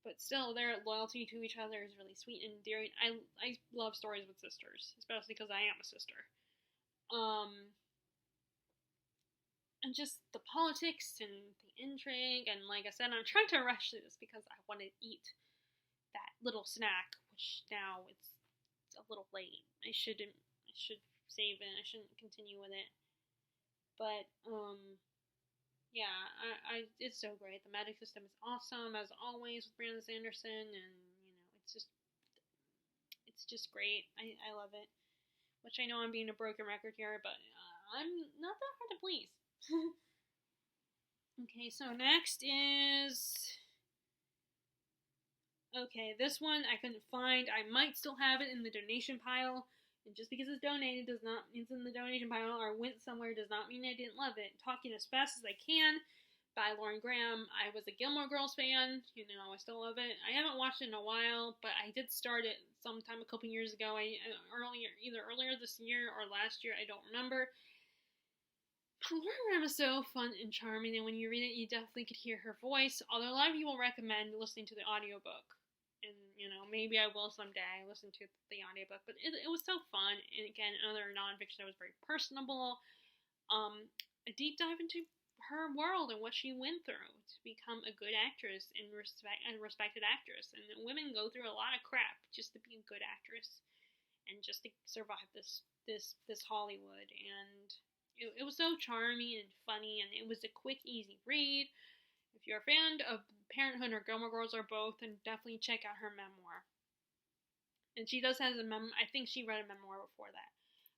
Speaker 1: But still, their loyalty to each other is really sweet and endearing. I love stories with sisters, especially because I am a sister. And just the politics and the intrigue, and like I said, I'm trying to rush through this because I want to eat that little snack, which now it's a little late. I should save it. I shouldn't continue with it. But yeah, it's so great. The magic system is awesome as always with Brandon Sanderson, and it's just great. I love it. Which I know I'm being a broken record here, but I'm not that hard to please. Okay, so next is... Okay, this one I couldn't find. I might still have it in the donation pile. And just because it's donated does not mean it's in the donation pile or went somewhere does not mean I didn't love it. Talking as Fast as I Can by Lauren Graham. I was a Gilmore Girls fan. I still love it. I haven't watched it in a while, but I did start it sometime a couple years ago. Either earlier this year or last year. I don't remember. Lauren Graham is so fun and charming, and when you read it, you definitely could hear her voice. Although a lot of people recommend listening to the audiobook. And, maybe I will someday listen to the audiobook. But it was so fun. And again, another nonfiction that was very personable. A deep dive into her world and what she went through to become a good actress and respected actress. And women go through a lot of crap just to be a good actress and just to survive this Hollywood. And it was so charming and funny, and it was a quick, easy read. If you're a fan of Parenthood or Gilmore Girls or both, then definitely check out her memoir. And she does have I think she read a memoir before that.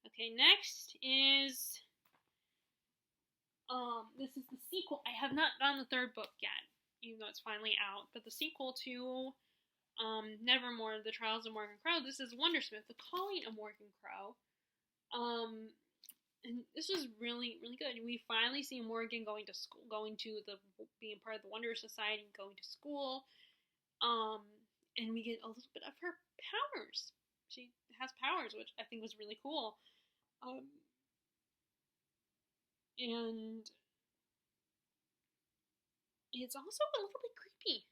Speaker 1: Okay, next is... this is the sequel. I have not done the third book yet, even though it's finally out. But the sequel to Nevermore, The Trials of Morgan Crow. This is Wondersmith, The Calling of Morgan Crow. And this is really, really good. We finally see Morgan going to school, being part of the Wonder Society, going to school. And we get a little bit of her powers. She has powers, which I think was really cool. And it's also a little bit creepy.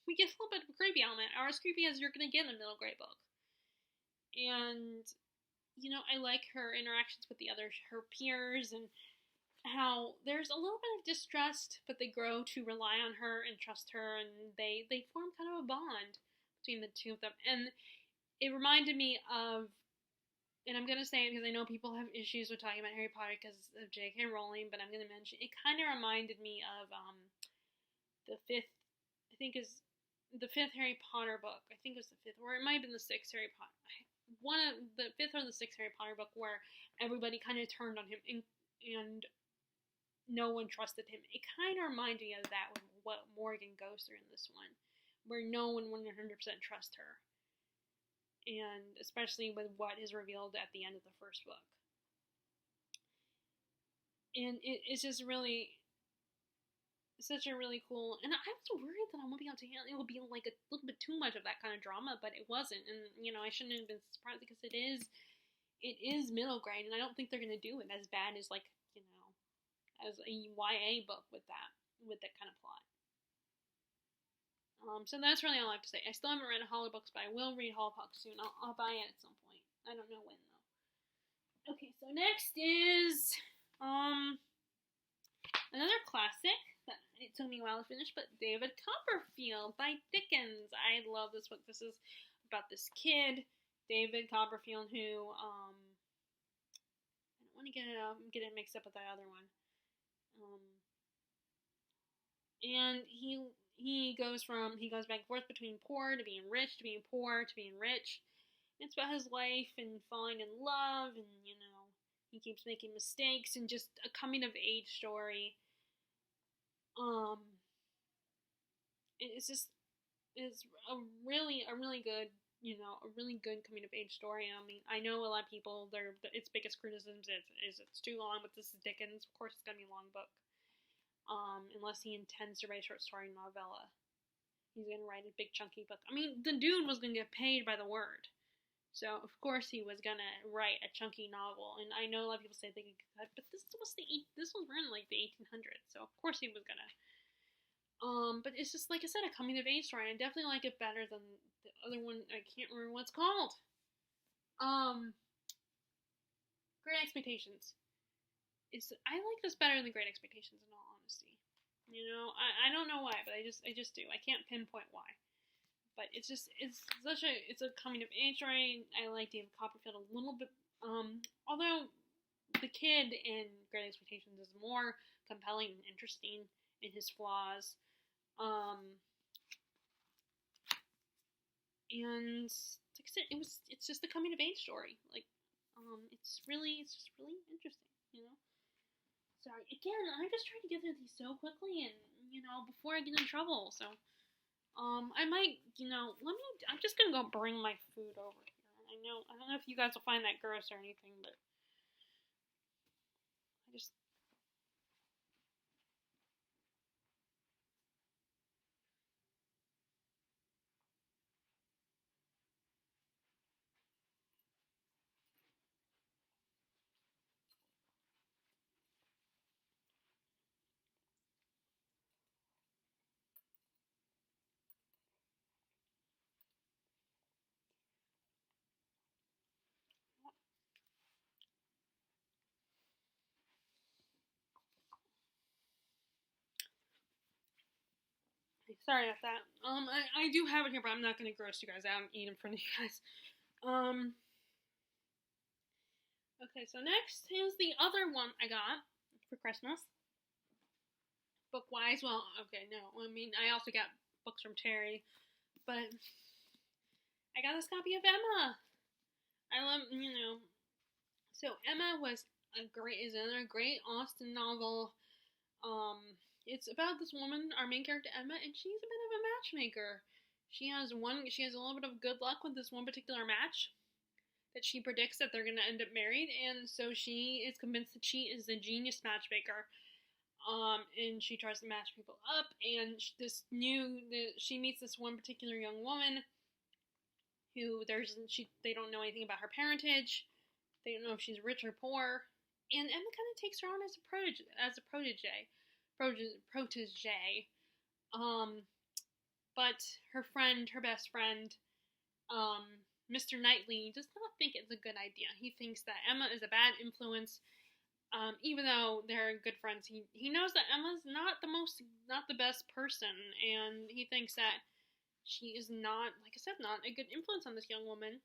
Speaker 1: We get a little bit of a creepy element, or as creepy as you're going to get in a middle grade book. And... I like her interactions with her peers, and how there's a little bit of distrust, but they grow to rely on her and trust her, and they form kind of a bond between the two of them. And it reminded me of, and I'm going to say it because I know people have issues with talking about Harry Potter because of J.K. Rowling, but I'm going to mention, it kind of reminded me of the fifth Harry Potter book. I think it was the fifth, or it might have been the sixth Harry Potter. One of the fifth or the sixth Harry Potter book where everybody kind of turned on him and no one trusted him. It kind of reminded me of that with what Morgan goes through in this one, where no one 100% trusts her, and especially with what is revealed at the end of the first book. And it's just really such a really cool, and I was worried that I won't be able to handle it. It would be like a little bit too much of that kind of drama, but it wasn't. And I shouldn't have been surprised because it is middle grade, and I don't think they're gonna do it as bad as as a YA book with that kind of plot. So that's really all I have to say. I still haven't read Hollow Books, but I will read Hollow Books soon. I'll buy it at some point. I don't know when though. Okay, so next is another classic that it took me a while to finish, but David Copperfield by Dickens. I love this book. This is about this kid, David Copperfield, who I don't want to get it mixed up with that other one. And he goes back and forth between poor to being rich, to being poor to being rich. It's about his life and falling in love, and he keeps making mistakes, and just a coming of age story. It's a really good, a really good coming of age story. I mean, I know a lot of people, its biggest criticism is it's too long, but this is Dickens. Of course, it's gonna be a long book. unless he intends to write a short story novella. He's gonna write a big chunky book. I mean, the dude was gonna get paid by the word, so of course he was gonna write a chunky novel. And I know a lot of people say they could cut, but this was written like the 1800s, so of course he was gonna. But it's just like I said, a coming of age story. I definitely like it better than the other one. I can't remember what it's called. Great Expectations. I like this better than Great Expectations, in all honesty. You know, I don't know why, but I just do. I can't pinpoint why. But it's a coming of age story. I like David Copperfield a little bit. Although the kid in Great Expectations is more compelling and interesting in his flaws. And like I said, it's just a coming of age story. Like, it's just really interesting, you know. Sorry, again, I'm just trying to get through these so quickly, and before I get in trouble. So, I might, I'm just gonna go bring my food over here. I don't know if you guys will find that gross or anything, but I just. Sorry about that. I do have it here, but I'm not gonna gross you guys out and eat in front of you guys. Okay, so next is the other one I got for Christmas. Book-wise, well, okay, no. I mean, I also got books from Terry, but I got this copy of Emma. I love, So Emma is another great Austen novel. It's about this woman, our main character Emma, and she's a bit of a matchmaker. She has a little bit of good luck with this one particular match that she predicts that they're going to end up married, and so she is convinced that she is a genius matchmaker. And she tries to match people up, and she meets this one particular young woman who they don't know anything about her parentage. They don't know if she's rich or poor, and Emma kind of takes her on as a protege. But her best friend, Mr. Knightley, does not think it's a good idea. He thinks that Emma is a bad influence. Even though they're good friends, he knows that Emma's not the best person, and he thinks that she is not, like I said, not a good influence on this young woman.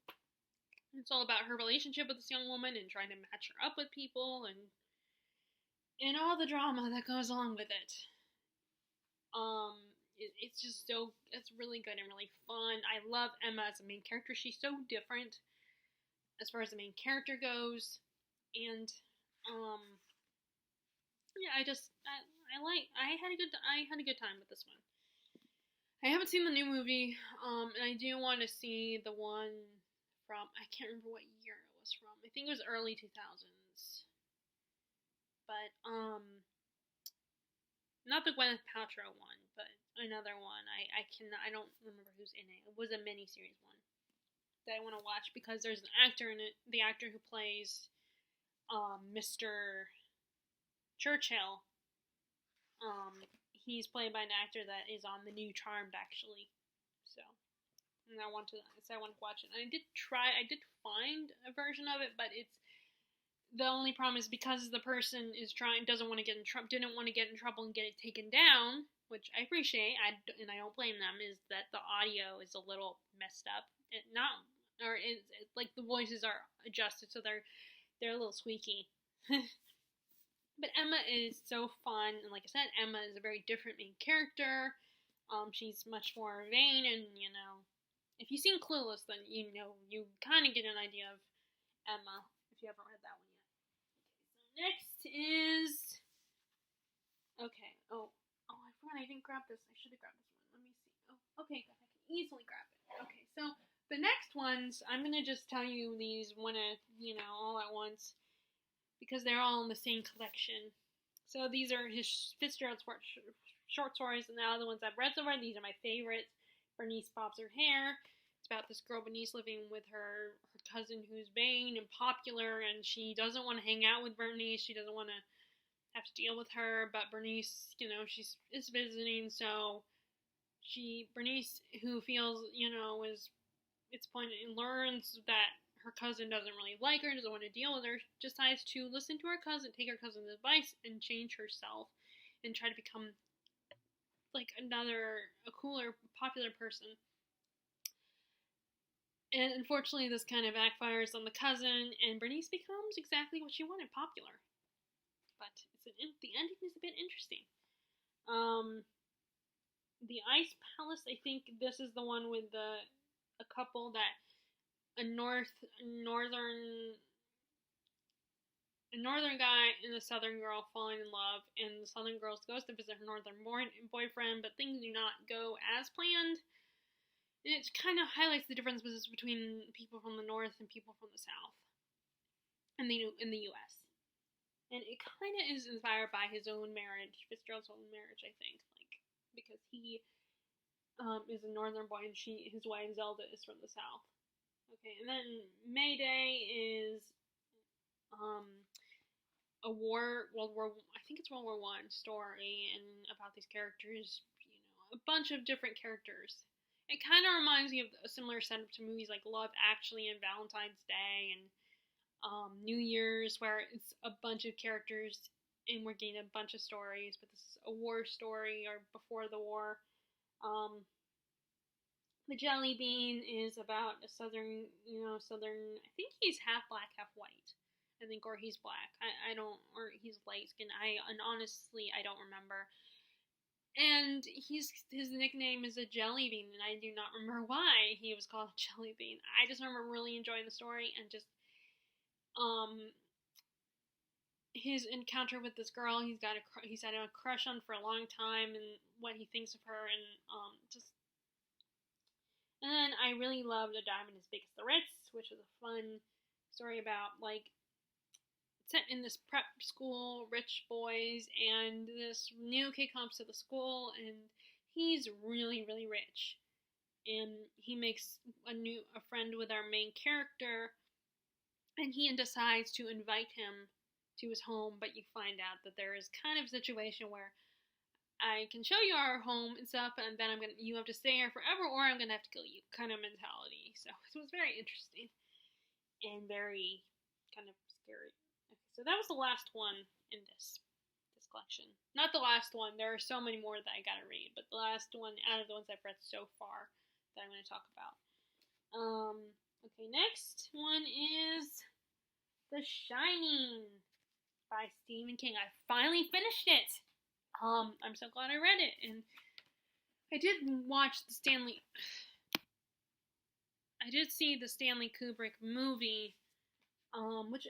Speaker 1: It's all about her relationship with this young woman and trying to match her up with people and all the drama that goes along with it. It's really good and really fun. I love Emma as a main character. She's so different as far as the main character goes, and yeah, I had a good time with this one. I haven't seen the new movie, and I do want to see the one from, I can't remember what year it was from. I think it was early 2000s. But, not the Gwyneth Paltrow one, but another one. I don't remember who's in it. It was a miniseries one that I want to watch because there's an actor in it, the actor who plays Mr. Churchill. He's played by an actor that is on the new Charmed, actually. So, and I want to watch it. And I did find a version of it, but the only problem is because the person didn't want to get in trouble and get it taken down, which I appreciate, and I don't blame them, is that the audio is a little messed up. It's like the voices are adjusted, so they're a little squeaky. But Emma is so fun, and like I said, Emma is a very different main character. She's much more vain, and if you've seen Clueless, then you kind of get an idea of Emma if you haven't read that one yet. Okay, so next is okay. Oh, I forgot I didn't grab this. I should have grabbed this one. Let me see. Oh, okay, good. I can easily grab it. Okay, so the next ones, I'm gonna just tell you these all at once, because they're all in the same collection. So these are his Fitzgerald short stories, and now the ones I've read so far, these are my favorites. Bernice Bobs Her Hair. It's about this girl, Bernice, living with her cousin who's vain and popular, and she doesn't want to hang out with Bernice. She doesn't want to have to deal with her, but Bernice, she's visiting, so Bernice, who feels, is its point, and learns that her cousin doesn't really like her, doesn't want to deal with her, decides to listen to her cousin, take her cousin's advice, and change herself, and try to become like a cooler, popular person. And unfortunately, this kind of backfires on the cousin, and Bernice becomes exactly what she wanted, popular. But the ending is a bit interesting. The Ice Palace, I think this is the one with a couple that a northern guy and a southern girl falling in love, and the southern girl goes to visit her northern boyfriend, but things do not go as planned. And it kind of highlights the differences between people from the north and people from the south in the U.S. And it kind of is inspired by his own marriage, Fitzgerald's own marriage, I think, because he is a northern boy and his wife Zelda is from the south. Okay, and then Mayday is a World War I story, and about these characters, a bunch of different characters. It kind of reminds me of a similar setup to movies like Love Actually and Valentine's Day and New Year's, where it's a bunch of characters and we're getting a bunch of stories, but this is a war story or before the war. The Jelly Bean is about a southern, I think he's half black, half white. I think, or he's black. Or he's light skinned. And honestly, I don't remember. And his nickname is a Jelly Bean, and I do not remember why he was called Jelly Bean. I just remember really enjoying the story and just, his encounter with this girl he's had a crush on for a long time, and what he thinks of her, and and then I really loved A Diamond as Big as the Ritz, which was a fun story about set in this prep school, rich boys, and this new kid comes to the school, and he's really, really rich, and he makes a friend with our main character, and he decides to invite him to his home, but you find out that there is kind of a situation where I can show you our home and stuff, and then you have to stay here forever, or I'm gonna have to kill you, kind of mentality. So it was very interesting and very kind of scary. Okay, so that was the last one in this collection. Not the last one. There are so many more that I gotta read, but the last one out of the ones I've read so far that I'm gonna talk about. Okay, next one is The Shining by Stephen King. I finally finished it. I'm so glad I read it, and I did see the Stanley Kubrick movie, which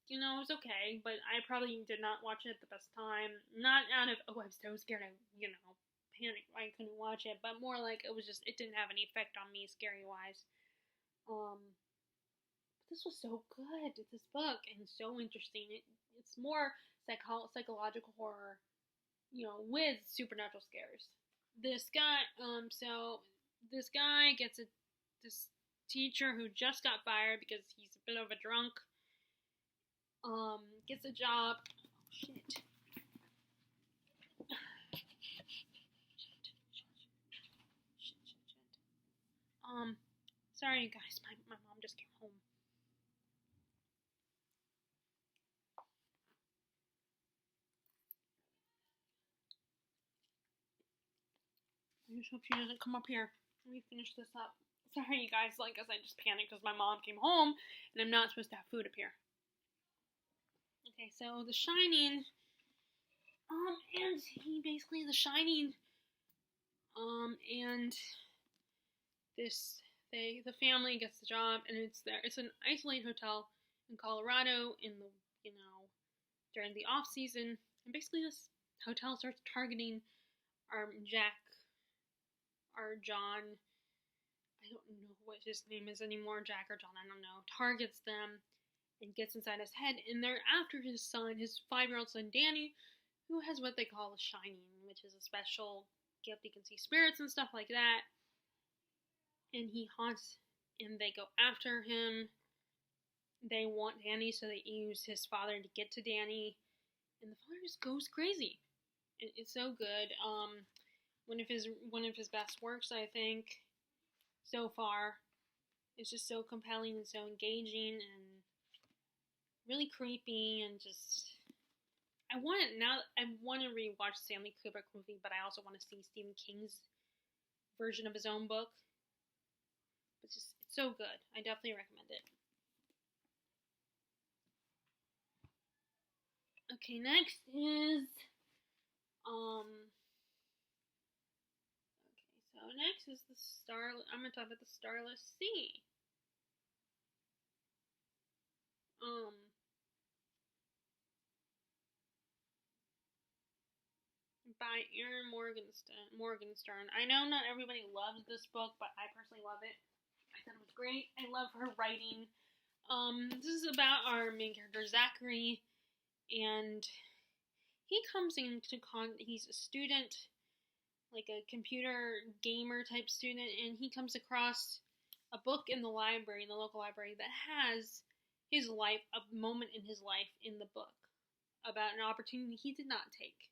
Speaker 1: was okay, but I probably did not watch it at the best time. Not out of, I'm so scared I, panicked, I couldn't watch it, but more like it didn't have any effect on me scary-wise. But this was so good, this book, and so interesting. It's more psychological horror, with supernatural scares. This guy gets this teacher who just got fired because he's a bit of a drunk, gets a job. Oh, shit. Sorry you guys, my mom just came home. I just hope she doesn't come up here. Let me finish this up. Sorry, you guys. I just panicked because my mom came home, and I'm not supposed to have food up here. Okay, so The Shining. And The Shining. And the family gets the job, and it's an isolated hotel in Colorado during the off season, and basically this hotel starts targeting our John, I don't know what his name is anymore, Jack or John, I don't know, targets them and gets inside his head, and they're after his 5-year-old son, Danny, who has what they call the Shining, which is a special gift. He can see spirits and stuff like that. And he haunts, and they go after him. They want Danny, so they use his father to get to Danny. And the father just goes crazy. It's so good. One of his best works, I think, so far. It's just so compelling and so engaging and really creepy and just. I want to rewatch the Stanley Kubrick movie, but I also want to see Stephen King's version of his own book. It's so good. I definitely recommend it. Okay, next is next is I'm gonna talk about the Starless Sea. By Erin Morgenstern. I know not everybody loves this book, but I personally love it. I thought it was great. I love her writing. This is about our main character, Zachary, and he comes into he's a student, like a computer gamer type student, and he comes across a book in the local library, that has his life, a moment in his life in the book, about an opportunity he did not take.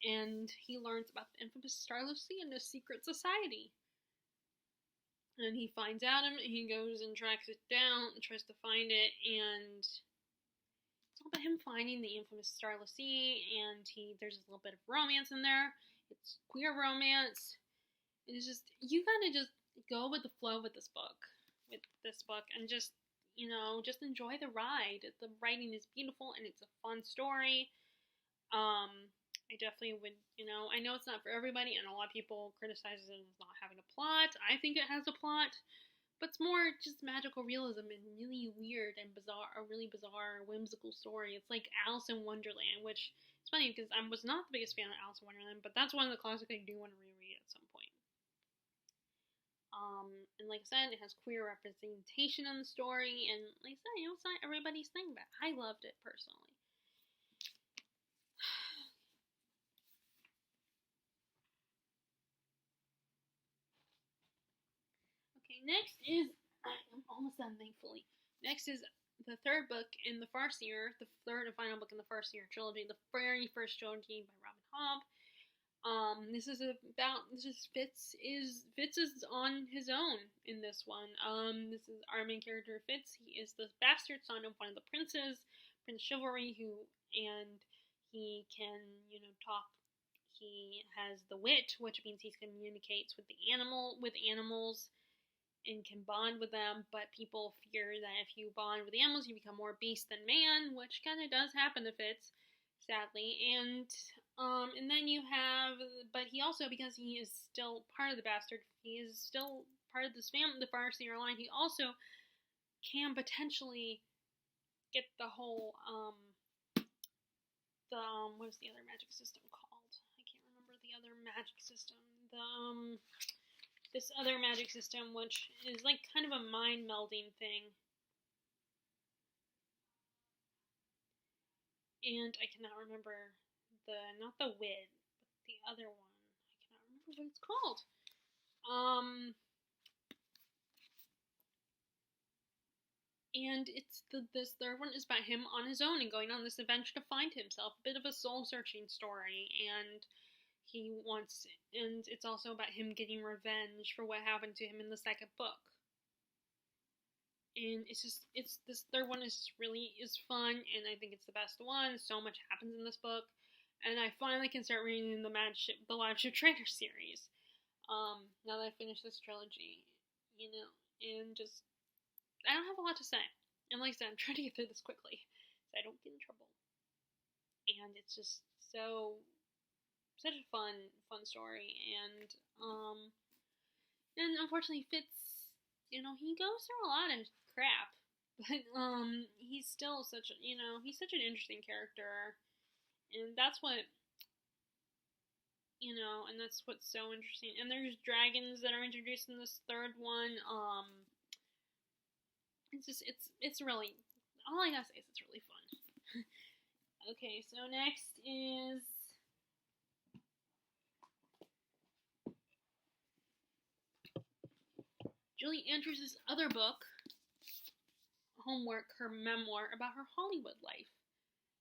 Speaker 1: And he learns about the infamous Starless Sea and a secret society. And he finds out he goes and tracks it down and tries to find it, and it's all about him finding the infamous Starless Sea, and there's a little bit of romance in there. It's queer romance. It's just, you gotta just go with the flow with this book, and just enjoy the ride. The writing is beautiful, and it's a fun story. I definitely would, I know it's not for everybody, and a lot of people criticize it as not having a plot. I think it has a plot, but it's more just magical realism and really weird and bizarre, a really bizarre, whimsical story. It's like Alice in Wonderland, which is funny because I was not the biggest fan of Alice in Wonderland, but that's one of the classics I do want to reread at some point. And like I said, it has queer representation in the story, and like I said, it's not everybody's thing, but I loved it personally. Next is, I'm almost done, thankfully. Next is the third book in the Farseer, the third and final book in the Farseer trilogy, the very first trilogy by Robin Hobb. Fitz is on his own in this one. This is our main character, Fitz. He is the bastard son of one of the princes, Prince Chivalry, and he can, talk. He has the wit, which means he communicates with animals, and can bond with them, but people fear that if you bond with the animals, you become more beast than man, which kind of does happen to Fitz, sadly. And then you have, but he also, because he is still part of the bastard, he is still part of this family, the Farseer line, he also can potentially get the whole, what is the other magic system called? I can't remember the other magic system. This other magic system, which is like kind of a mind melding thing. And I cannot remember not the wit, but the other one. I cannot remember what it's called. And this third one is about him on his own and going on this adventure to find himself. A bit of a soul searching story, and it's also about him getting revenge for what happened to him in the second book. And this third one is fun, and I think it's the best one. So much happens in this book, and I finally can start reading the Live Ship Trader series. Now that I finished this trilogy, and just, I don't have a lot to say. And like I said, I'm trying to get through this quickly, so I don't get in trouble. And it's just such a fun story, and unfortunately Fitz, he goes through a lot of crap, but he's still such an interesting character, and that's what, and that's what's so interesting. And there's dragons that are introduced in this third one. It's really, all I gotta say is it's really fun. Okay, so next is Julie Andrews' other book, Homework, her memoir about her Hollywood life.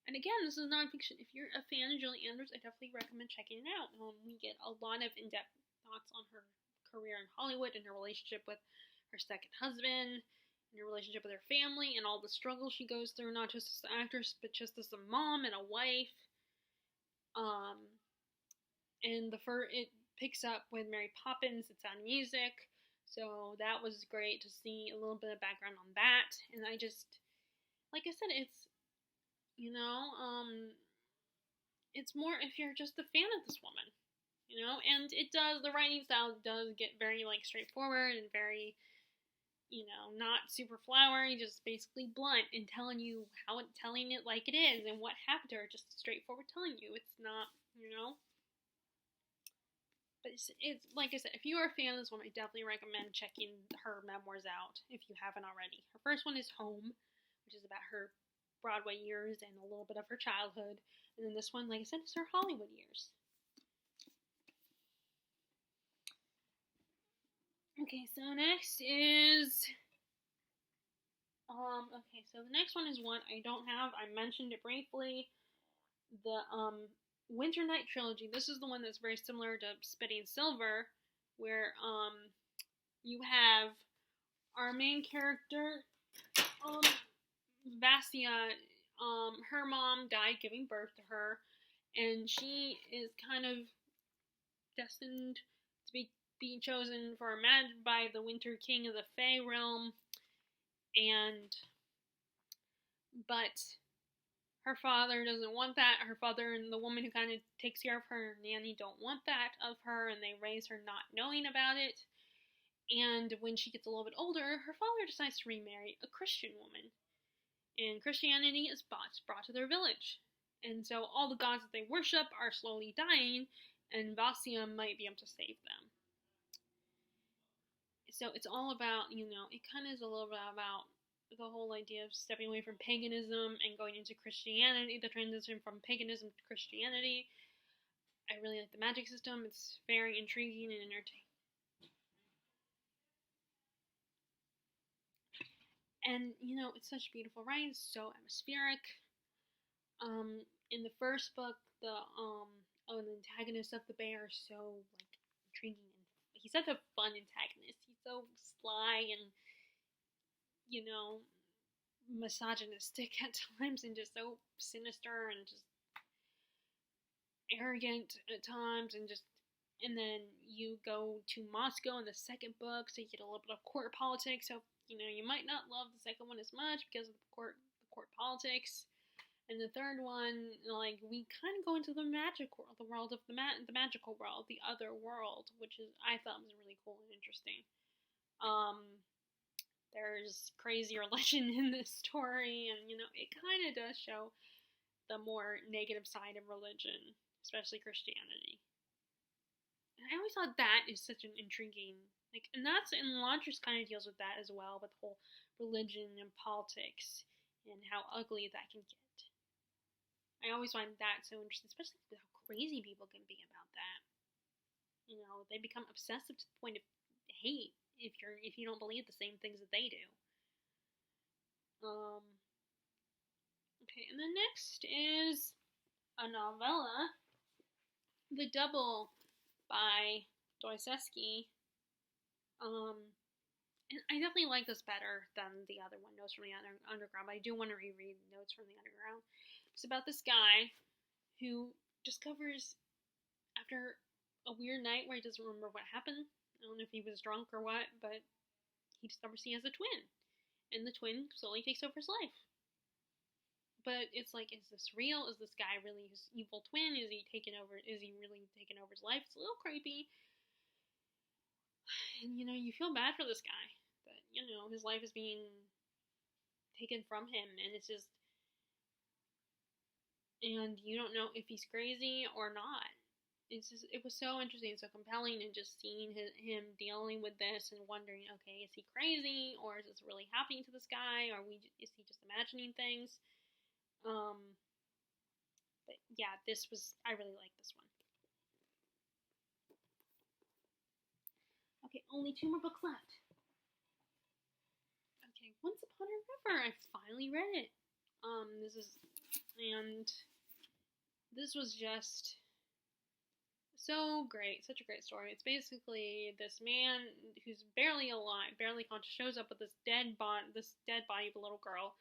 Speaker 1: And again, this is nonfiction. If you're a fan of Julie Andrews, I definitely recommend checking it out. We get a lot of in-depth thoughts on her career in Hollywood and her relationship with her second husband, and her relationship with her family, and all the struggles she goes through, not just as an actress, but just as a mom and a wife. And it picks up with Mary Poppins. It's on music, so that was great to see a little bit of background on that. And I just, like I said, it's more if you're just a fan of this woman, and the writing style does get very, like, straightforward and very, not super flowery, just basically blunt and telling it like it is and what happened to her, just straightforward telling you. It's not, but it's like I said, if you are a fan of this woman, I definitely recommend checking her memoirs out if you haven't already. Her first one is Home, which is about her Broadway years and a little bit of her childhood. And then this one, like I said, is her Hollywood years. Okay, so next is okay, so the next one is one I don't have. I mentioned it briefly. The Winter Night trilogy. This is the one that's very similar to Spitting Silver, where you have our main character, Vassia. Her mom died giving birth to her, and she is kind of destined to be chosen for a match by the Winter King of the Fae realm, but her father doesn't want that. Her father and the woman who kind of takes care of her, nanny, don't want that of her, and they raise her not knowing about it. And when she gets a little bit older, her father decides to remarry a Christian woman. And Christianity is brought to their village. And so all the gods that they worship are slowly dying, and Vassia might be able to save them. So it's all about, it kind of is a little bit about the whole idea of stepping away from paganism and going into Christianity, the transition from paganism to Christianity. I really like the magic system. It's very intriguing and entertaining. And, it's such beautiful writing, it's so atmospheric. In the first book, the antagonist of the bear is so, like, intriguing. He's such a fun antagonist. He's so sly and, misogynistic at times, and just so sinister and just arrogant at times, and then you go to Moscow in the second book, so you get a little bit of court politics. So you might not love the second one as much because of the court politics. And the third one, like, we kind of go into the magic world, the world of the magical world, the other world, which I thought was really cool and interesting. There's crazy religion in this story, and it kind of does show the more negative side of religion, especially Christianity. And I always thought that is such an intriguing, and Elantris kind of deals with that as well, with the whole religion and politics and how ugly that can get. I always find that so interesting, especially with how crazy people can be about that. They become obsessive to the point of hate if you don't believe the same things that they do. Okay, and the next is a novella, The Double by Dostoevsky. And I definitely like this better than the other one, Notes from the Underground, but I do want to reread Notes from the Underground. It's about this guy who discovers, after a weird night where he doesn't remember what happened, I don't know if he was drunk or what, but he discovers he has a twin, and the twin slowly takes over his life. But it's like, is this real? Is this guy really his evil twin? Is he really taking over his life? It's a little creepy. And, you feel bad for this guy. That, his life is being taken from him. And it's just... And you don't know if he's crazy or not. It was so interesting, so compelling, and just seeing him dealing with this and wondering, okay, is he crazy, or is this really happening to this guy, or is he just imagining things? yeah, I really like this one. Okay, only 2 more books left. Okay, Once Upon a River. I finally read it. This was just so great, such a great story. It's basically this man who's barely alive, barely conscious, shows up with this dead body of a little girl,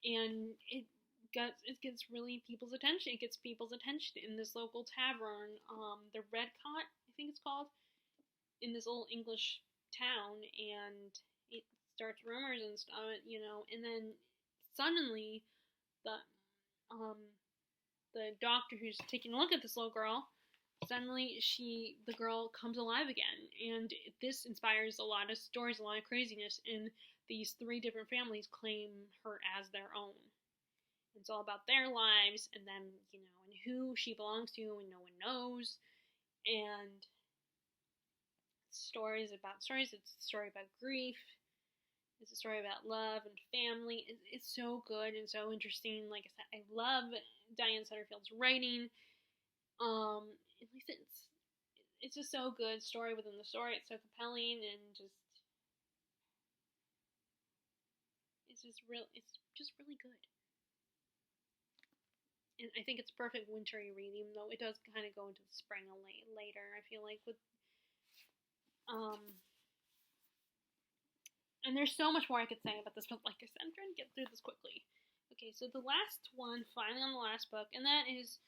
Speaker 1: and it gets really people's attention. It gets people's attention in this local tavern, the Red Cot, I think it's called, in this little English town, and it starts rumors and stuff, and then suddenly the doctor who's taking a look at this little girl, suddenly the girl comes alive again, and this inspires a lot of stories, a lot of craziness, and these 3 different families claim her as their own. It's all about their lives, and them, and who she belongs to, and no one knows, and stories. It's a story about grief. It's a story about love and family. It's so good and so interesting. Like I said, I love Diane Sutterfield's writing. At least it's just so good, story within the story. It's so compelling, and it's just really good. And I think it's perfect wintry reading, though it does kind of go into the spring later. I feel like with and there's so much more I could say about this, but like I said, I'm trying to get through this quickly. Okay, so the last one, finally on the last book, and that is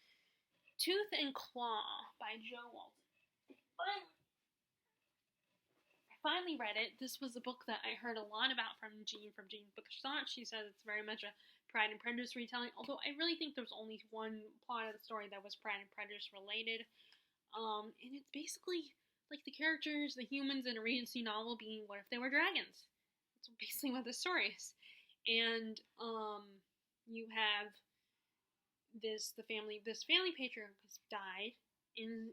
Speaker 1: Tooth and Claw by Jo Walton. I finally read it. This was a book that I heard a lot about from Jean's Bookshop. She says it's very much a Pride and Prejudice retelling, although I really think there's only one plot of the story that was Pride and Prejudice related. And it's basically like the characters, the humans in a Regency novel being what if they were dragons. That's basically what the story is. And you have this family patriarch has died, and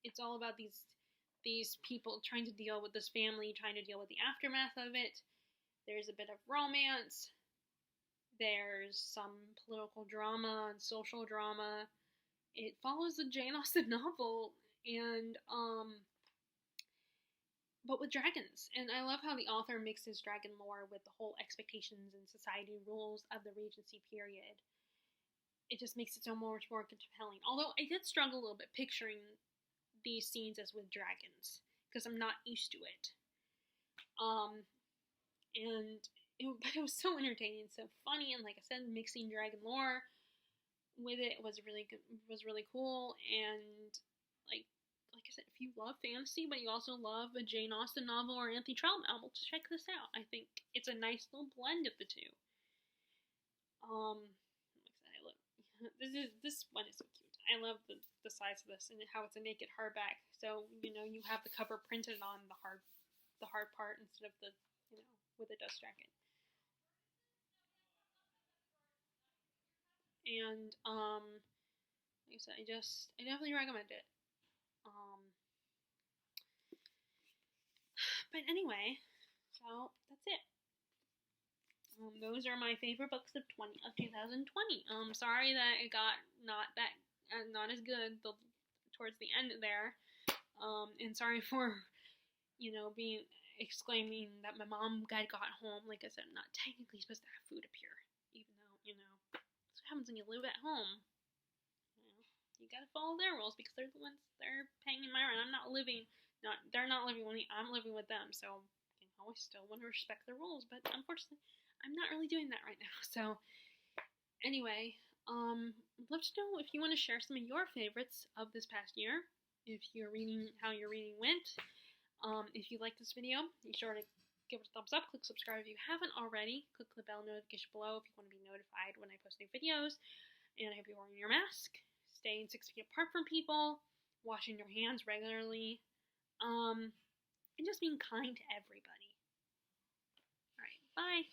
Speaker 1: it's all about these people trying to deal with this family, trying to deal with the aftermath of it. There's a bit of romance. There's some political drama and social drama. It follows the Jane Austen novel, and but with dragons. And I love how the author mixes dragon lore with the whole expectations and society rules of the Regency period. It just makes it so much more compelling. Although I did struggle a little bit picturing these scenes as with dragons, because I'm not used to it. But it was so entertaining, so funny, and like I said, mixing dragon lore with it was really good, was really cool. And like I said, if you love fantasy, but you also love a Jane Austen novel or Anthony Trollope novel, check this out. I think it's a nice little blend of the two. This one is so cute. I love the size of this and how it's a naked hardback. So you have the cover printed on the hard part instead of the with a dust jacket. And like I said, I definitely recommend it. But anyway, so that's it. Those are my favorite books of 2020. Sorry that it got not as good towards the end there. And sorry for being exclaiming that my mom got home. Like I said, I'm not technically supposed to have food appear, even though that's what happens when you live at home. You gotta follow their rules because they're the ones they're paying my rent. They're not living with me. I'm living with them, so I still want to respect the rules. But unfortunately, I'm not really doing that right now. So anyway, let us know if you want to share some of your favorites of this past year. If you're reading, how your reading went. If you like this video, be sure to give it a thumbs up. Click subscribe if you haven't already. Click the bell notification below if you want to be notified when I post new videos. And I hope you're wearing your mask, staying 6 feet apart from people, washing your hands regularly, and just being kind to everybody. Alright, bye!